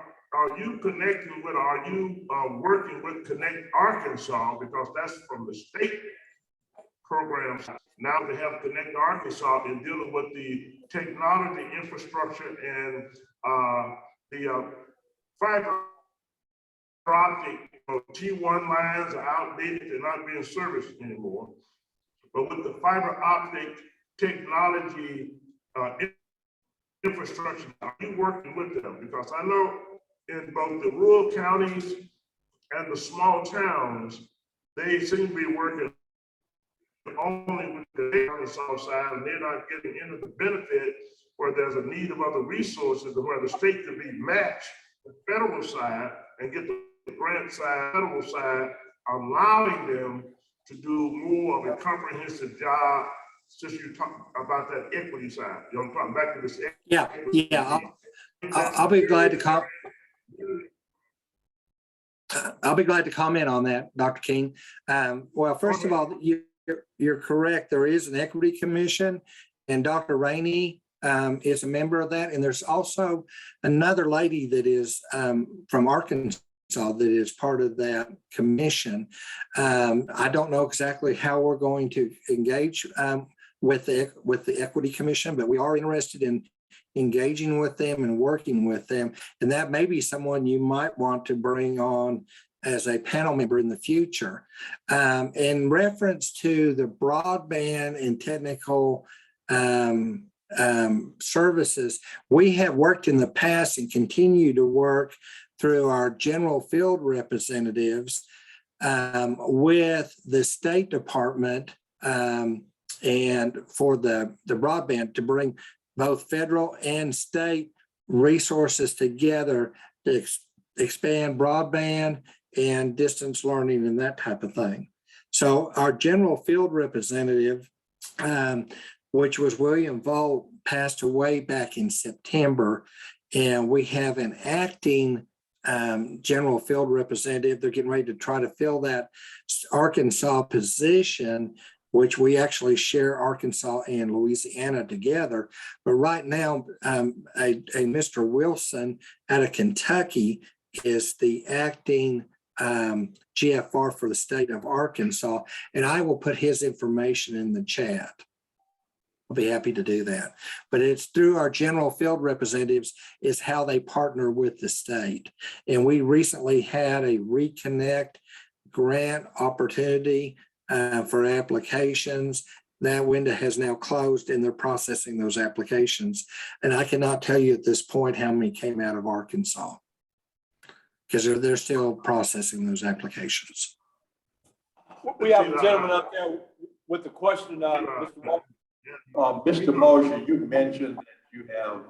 you connecting with, are you working with Connect Arkansas, because that's from the state programs. Now they have Connect Arkansas in dealing with the technology infrastructure and the fiber optic T1 lines are outdated, they're not being serviced anymore. But with the fiber optic technology infrastructure, are you working with them? Because I know in both the rural counties and the small towns, they seem to be working only with the Arkansas side, and they're not getting into the benefit where there's a need of other resources, and where the state can be matched the federal side and get the grant side, federal side, allowing them to do more of a comprehensive job. Since you talk about that equity side, you know, I'm talking back to this.
I'll be glad to comment. I'll be glad to comment on that, Dr. King. Well, first of all, you're correct. There is an equity commission, and Dr. Rainey is a member of that. And there's also another lady that is from Arkansas that is part of that commission. I don't know exactly how we're going to engage with the equity commission, but we are interested in engaging with them and working with them. And that may be someone you might want to bring on as a panel member in the future. In reference to the broadband and technical services, we have worked in the past and continue to work through our general field representatives with the State Department and for the broadband to bring both federal and state resources together to expand broadband and distance learning and that type of thing. So our general field representative, which was William Volt, passed away back in September, and we have an acting general field representative. They're getting ready to try to fill that Arkansas position, which we actually share Arkansas and Louisiana together. But right now, a Mr. Wilson out of Kentucky is the acting GFR for the state of Arkansas, and I will put his information in the chat. I'll be happy to do that. But it's through our general field representatives is how they partner with the state. And we recently had a Reconnect grant opportunity for applications. That window has now closed and they're processing those applications. And I cannot tell you at this point how many came out of Arkansas because they're still processing those applications.
We have a gentleman up there with the question, Mr. Walker.
Mr. Mosher, you mentioned that you have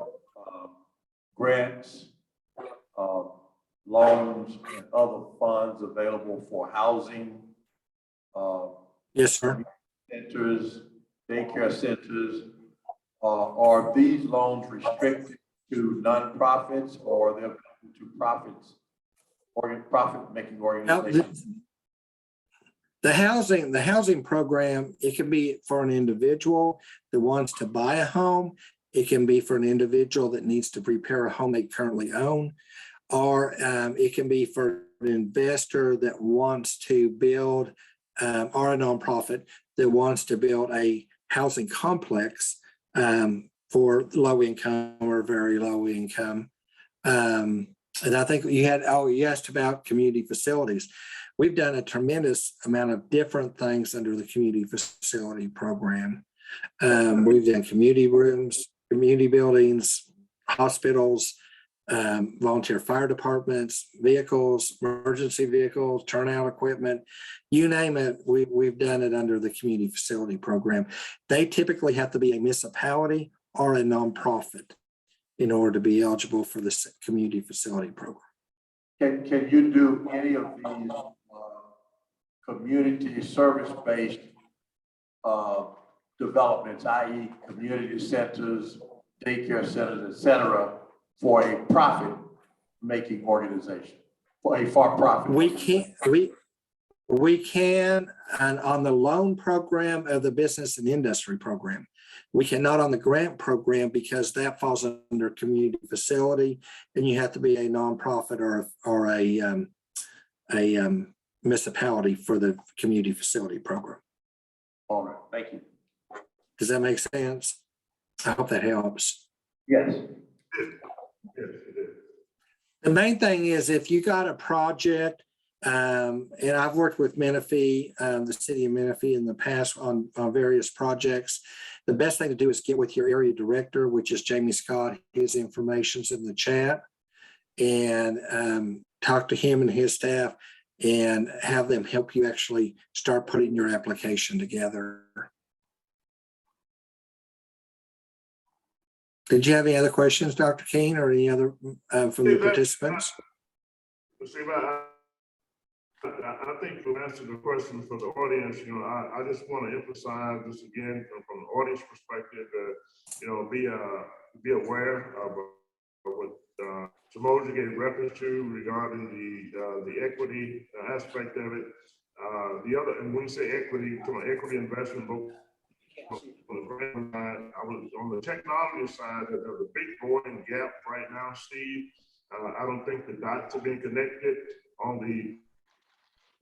grants, loans, and other funds available for housing.
Yes, sir.
Centers, daycare centers. Are these loans restricted to nonprofits or are they available to profit-making organizations?
The housing program, it can be for an individual that wants to buy a home. It can be for an individual that needs to repair a home they currently own, or it can be for an investor that wants to build, or a nonprofit that wants to build a housing complex for low income or very low income. And I think you asked about community facilities. We've done a tremendous amount of different things under the community facility program. We've done community rooms, community buildings, hospitals, volunteer fire departments, vehicles, emergency vehicles, turnout equipment, you name it, we've done it under the community facility program. They typically have to be a municipality or a nonprofit in order to be eligible for this community facility program.
Can you do any of these community service-based developments, i.e. community centers, daycare centers, et cetera, for a profit-making organization, for a for-profit?
We can, and on the loan program of the business and industry program. We cannot on the grant program because that falls under community facility, and you have to be a nonprofit or a municipality for the community facility program.
All right, thank you.
Does that make sense? I hope that helps.
Yes.
The main thing is if you got a project, and I've worked with Menifee, the city of Menifee in the past on various projects. The best thing to do is get with your area director, which is Jamie Scott. His information's in the chat, and talk to him and his staff and have them help you actually start putting your application together. Did you have any other questions, Dr. Keene, or any other from the participants?
I think to answer the question for the audience, I just want to emphasize this again from the audience perspective that, be aware of what Samoja gave reference to regarding the equity aspect of it. And when we say equity, from an equity investment, both I was on the technology side, there's a big growing gap right now, Steve. I don't think the dots have been connected on the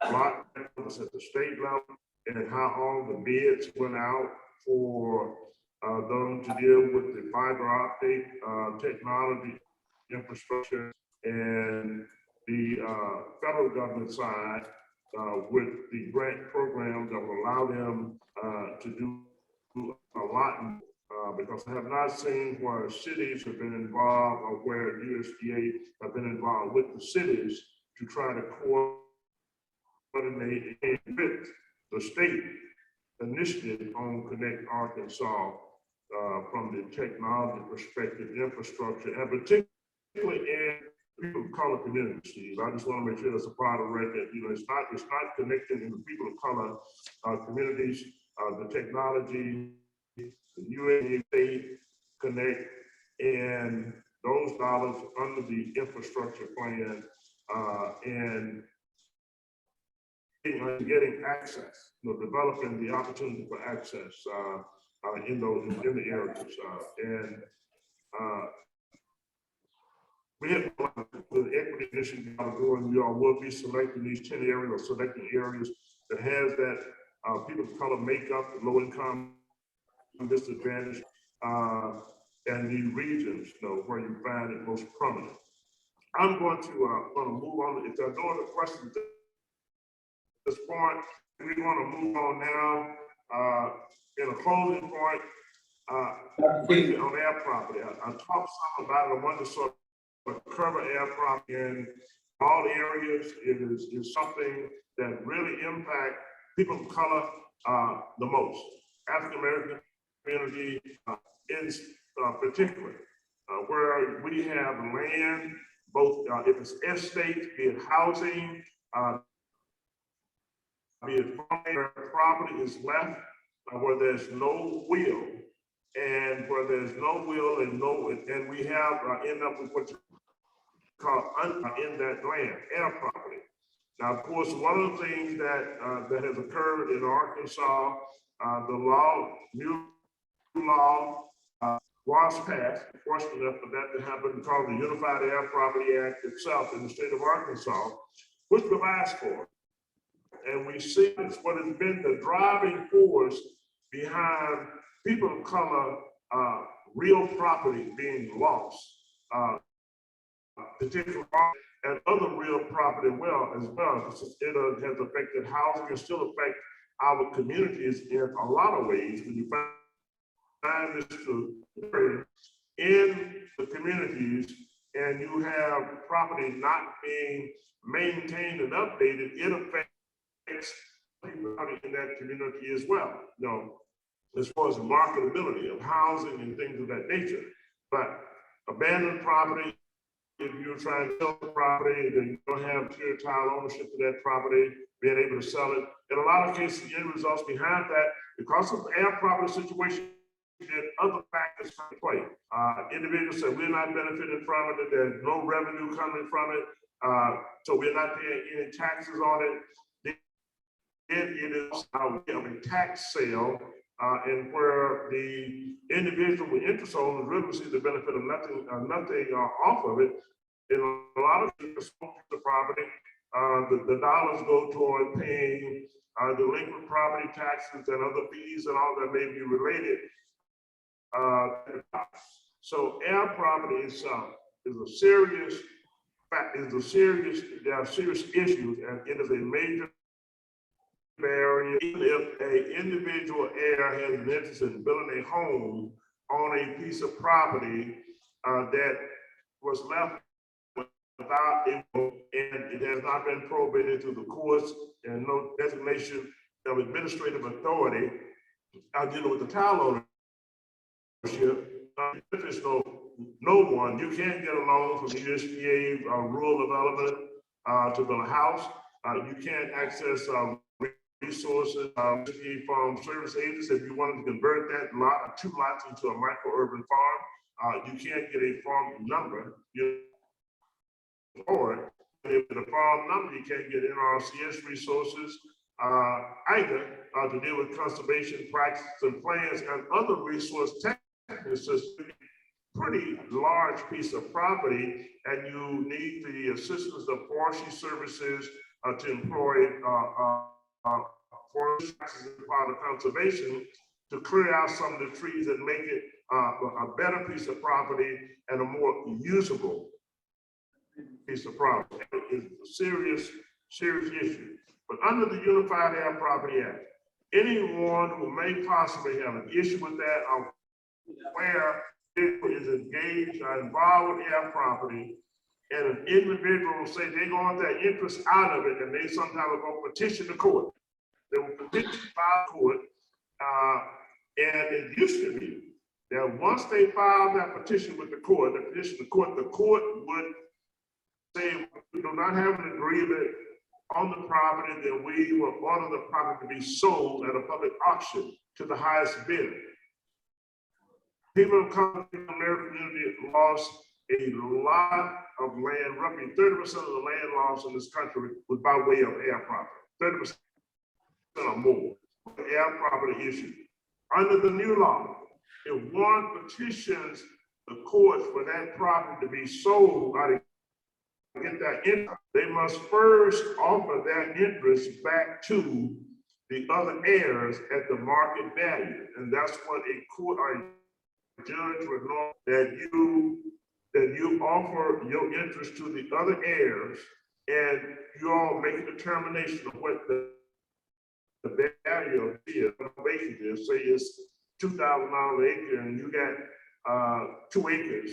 block levels at the state level and how all the bids went out for them to deal with the fiber optic technology infrastructure, and the federal government side with the grant programs that will allow them to do a lot, because I have not seen where cities have been involved or where USDA have been involved with the cities to try to coordinate with the state initiative on Connect Arkansas from the technology perspective, infrastructure, and particularly in people of color communities, Steve. I just want to make sure that's a part of the record. It's not connecting in the people of color communities, the technology, the USDA Connect, and those dollars under the infrastructure plan and getting access, developing the opportunity for access in the areas. we have the equity initiative going, we all will be selecting these 10 areas or selecting areas that has that people of color make up, low income, disadvantaged, and the regions, where you find it most prominent. I'm going to move on. If there are no other questions at this point, we're going to move on now. In a closing point, briefly on air property. I talked some about it. I wanted to sort of cover air property in all areas. It is something that really impacts people of color the most. African American community in particular, where we have land, both if it's estate, be it housing, be it property is left, where there's no will, and where there's no will and we have end up with what you call in that land, air property. Now, of course, one of the things that has occurred in Arkansas, the new law was passed, fortunate enough for that to happen, called the Unified Air Property Act itself in the state of Arkansas, which provides for it. And we see it's what has been the driving force behind people of color, real property being lost, particularly and other real property as well. It has affected housing and still affect our communities in a lot of ways. When you find this to occur in the communities and you have property not being maintained and updated, it affects people in that community as well. As far as the marketability of housing and things of that nature. But abandoned property, if you're trying to sell the property, then you don't have clear title ownership of that property, being able to sell it. In a lot of cases, the end results behind that, because of the air property situation, and other factors in play. Individuals say we're not benefiting from it, there's no revenue coming from it, so we're not paying any taxes on it. Then it is a tax sale, and where the individual with interest owners really see the benefit of nothing off of it. In a lot of cases, the property, the dollars go toward paying delinquent property taxes and other fees and all that may be related. So air property itself is a serious fact, there are serious issues, and it is a major barrier. Even if an individual heir has an interest in building a home on a piece of property that was left without and it has not been probated through the courts and no designation of administrative authority, dealing with the title ownership, there's no one. You can't get a loan from USDA rural development to build a house. You can't access resources from service agents. If you wanted to convert that lot, 2 lots into a micro-urban farm, you can't get a farm number. Or if the farm number, you can't get NRCS resources either to deal with conservation practices and plans and other resource techniques. It's a pretty large piece of property, and you need the assistance of forestry services to employ forest practices as part of conservation to clear out some of the trees and make it a better piece of property and a more usable piece of property. It's a serious issue. But under the Unified Air Property Act, anyone who may possibly have an issue with that, where it is engaged or involved with air property, and an individual will say they want their interest out of it, and they sometimes will go petition the court. They will petition the court, and it used to be that once they filed that petition with the court, the court would say, we do not have an agreement on the property, then we will order the property to be sold at a public auction to the highest bidder. People of color in the American community lost a lot of land. Roughly 30% of the land lost in this country was by way of air property. 30% or more air property issue. Under the new law, if one petitions the courts for that property to be sold, or to get that interest, they must first offer that interest back to the other heirs at the market value. And that's what a court or a judge would know, that you offer your interest to the other heirs, and you all make a determination of what the value of the acre is. Say it's $2,000 an acre, and you got 2 acres.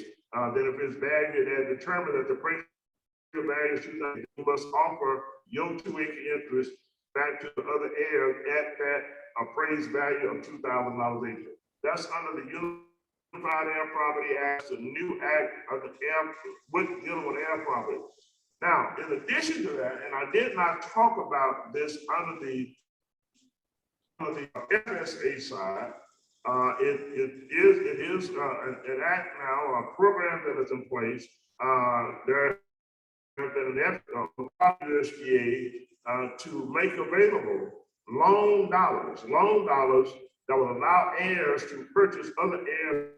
Then if it's valued and determined that the appraisal value is $2,000, you must offer your 2 acre interest back to the other heirs at that appraised value of $2,000 an acre. That's under the Unified Air Property Act, the new act of the air with dealing with air property. Now, in addition to that, and I did not talk about this under the FSA side, it is an act now, a program that is in place. There has been an effort of the USDA to make available loan dollars that will allow heirs to purchase other heirs'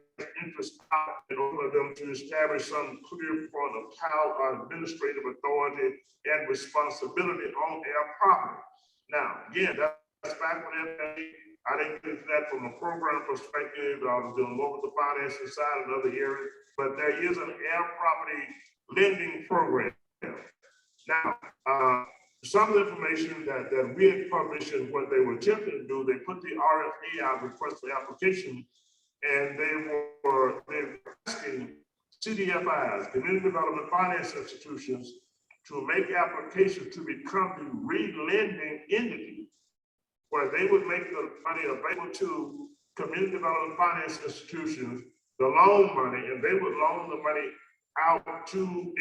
interest out in order for them to establish some clear point of power, administrative authority, and responsibility on heir property. Now, again, that's back when I didn't get into that from a program perspective. I was doing more with the financial side and other areas, but there is an heir property lending program. Now, some of the information that we had published and what they were attempting to do, they put the RFA out, request for application, and they were asking CDFIs, Community Development Finance Institutions, to make applications to become the re-lending entity, where they would make the money available to community development finance institutions, the loan money, and they would loan the money out to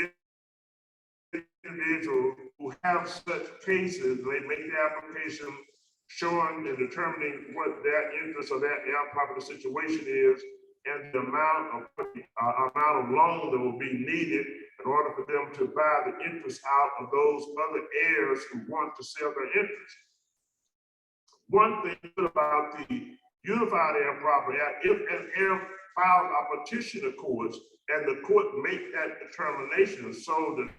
individuals who have such cases. They make the application showing and determining what their interest or their air property situation is, and the amount of loan that will be needed in order for them to buy the interest out of those other heirs who want to sell their interest. One thing about the Unified Air Property Act, if an heir files a petition to courts and the court make that determination, so the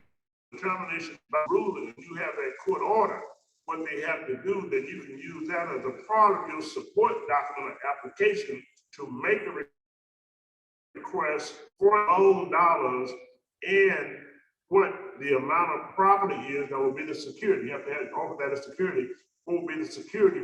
determination by ruling, and you have that court order, what they have to do, then you can use that as a part of your support document application to make a request for loan dollars and what the amount of property is that will be the security. You have to offer that as security. What will be the security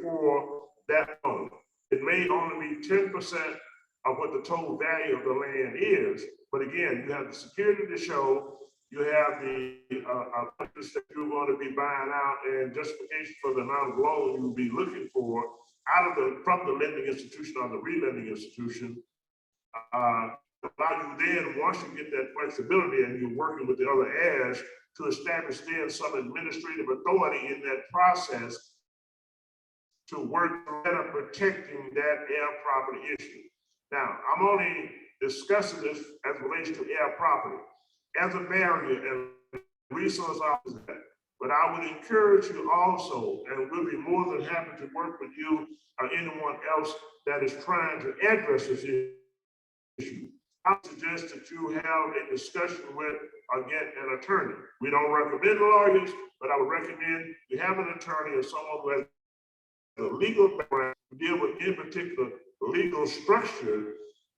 for that loan? It may only be 10% of what the total value of the land is, but again, you have the security to show, you have the interest that you're going to be buying out, and justification for the amount of loan you will be looking for from the lending institution or the re-lending institution. Allow you then, once you get that flexibility and you're working with the other heirs, to establish then some administrative authority in that process to work better protecting that air property issue. Now, I'm only discussing this as it relates to air property as a barrier and resource officer. But I would encourage you also, and we'll be more than happy to work with you or anyone else that is trying to address this issue. I suggest that you have a discussion with, again, an attorney. We don't recommend lawyers, but I would recommend you have an attorney or someone who has a legal background to deal with, in particular, legal structure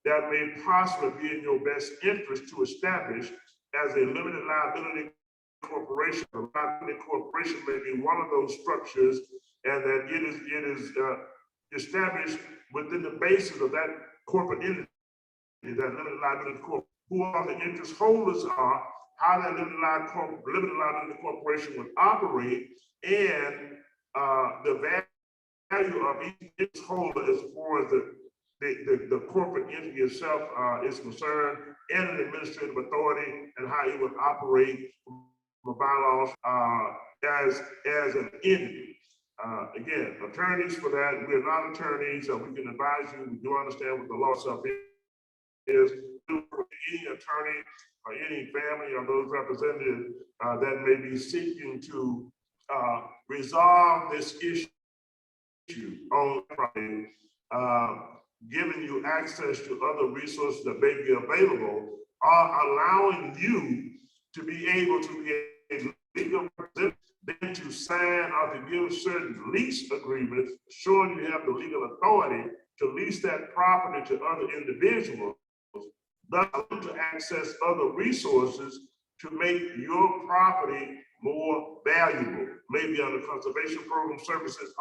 that may possibly be in your best interest to establish as a limited liability corporation. A liability corporation may be one of those structures, and that it is established within the basis of that corporate entity, that limited liability corporation, who all the interest holders are, how that limited liability corporation would operate, and the value of each interest holder as far as the corporate entity itself is concerned, and an administrative authority, and how it would operate from bylaws as an entity. Again, attorneys for that, we're not attorneys, so we can advise you. We do understand what the law stuff is. Any attorney or any family or those representatives that may be seeking to resolve this issue on property, giving you access to other resources that may be available, are allowing you to be able to be a legal representative, then to sign or to give certain lease agreements showing you have the legal authority to lease that property to other individuals, thus to access other resources to make your property more valuable, maybe under conservation program services,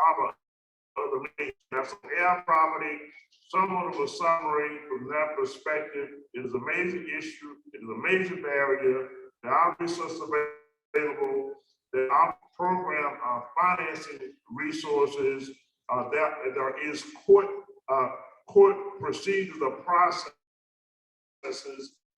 other means. That's an air property. Somewhat of a summary from that perspective. It is a major issue. It is a major barrier. There are resources available. There are program financing resources. There is court procedures or processes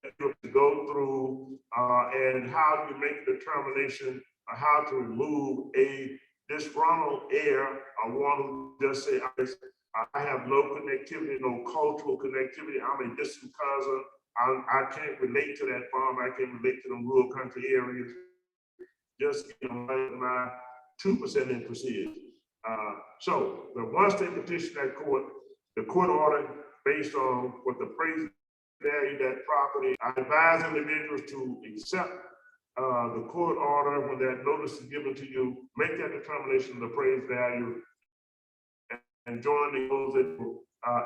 that you have to go through, and how you make a determination on how to remove a disgruntled heir, or one who just say, I have no connectivity, no cultural connectivity. I'm a distant cousin. I can't relate to that farm. I can't relate to the rural country areas. Just my 2% interest is. So once they petition that court, the court order based on what the appraisal value that property, I advise individuals to accept the court order when that notice is given to you, make that determination of the appraised value, and join those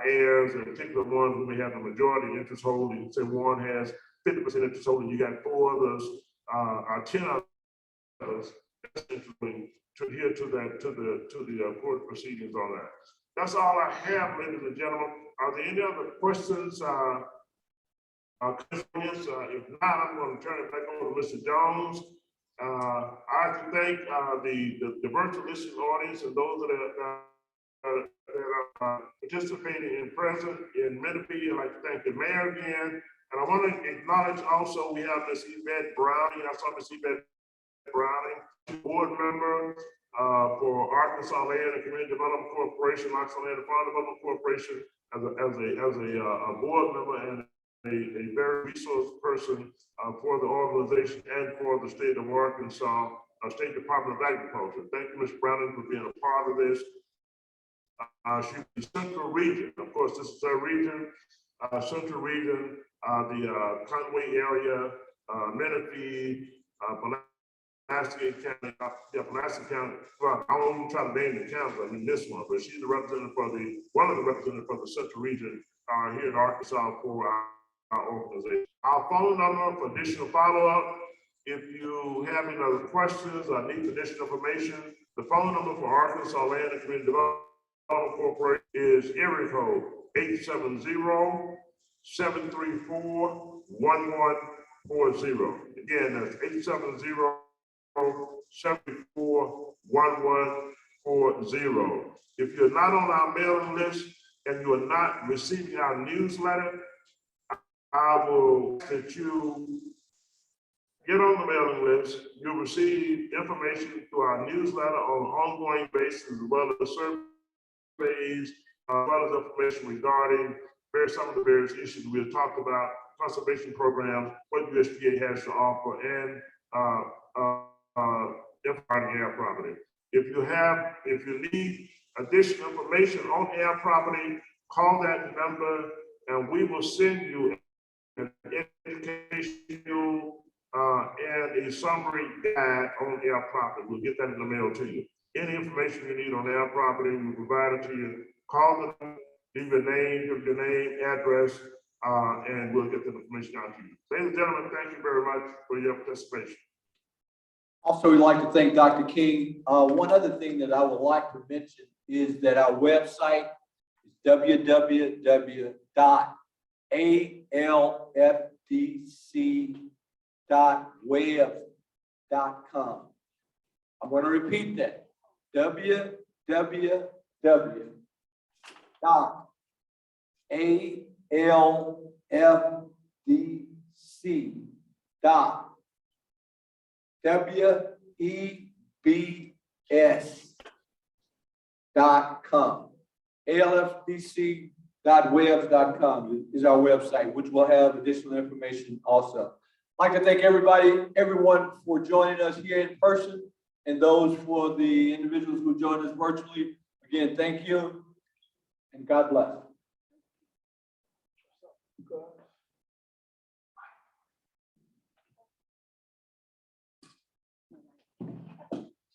heirs, in particular ones who may have the majority interest holding. Say one has 50% interest holding, you got 4 others, 10 others to adhere to the court proceedings on that. That's all I have, ladies and gentlemen. Are there any other questions? If not, I'm going to turn it back over to Mr. Jones. I have to thank the virtual listening audience and those that are participating in present in Menifee. I'd like to thank the mayor again. And I want to acknowledge also we have Ms. Yvette Browning. I saw Ms. Yvette Browning, board member for Arkansas Land and Community Development Corporation, Arkansas Land and Farm Development Corporation, as a board member and a very resource person for the organization and for the state of Arkansas, State Department of Agriculture. Thank you, Ms. Browning, for being a part of this. She's Central Region. Of course, this is her region. Central Region, the Conway area, Menifee, Pulaski County, Pulaski County. Well, I won't try to name the county, I mean this one, but she's the representative for one of the representatives for the Central Region here in Arkansas for our organization. Our phone number for additional follow-up. If you have any other questions or need additional information, the phone number for Arkansas Land and Community Development Corporation is area code 870-734-1140. Again, that's 870-734-1140. If you're not on our mailing list and you are not receiving our newsletter, I will that you get on the mailing list. You'll receive information through our newsletter on an ongoing basis, as well as surveys, as well as information regarding some of the various issues we have talked about, conservation programs, what USDA has to offer, and defining air property. If you need additional information on air property, call that number and we will send you an educational and a summary guide on air property. We'll get that in the mail to you. Any information you need on air property, we'll provide it to you. Call them, leave your name, address, and we'll get the information out to you. Ladies and gentlemen, thank you very much for your participation.
Also, we'd like to thank Dr. King. One other thing that I would like to mention is that our website is www.alfdc.web.com. I'm going to repeat that. www.alfdc.webs.com. alfdc.webs.com is our website, which will have additional information also. I'd like to thank everyone for joining us here in person, and those for the individuals who joined us virtually. Again, thank you and God bless.
Go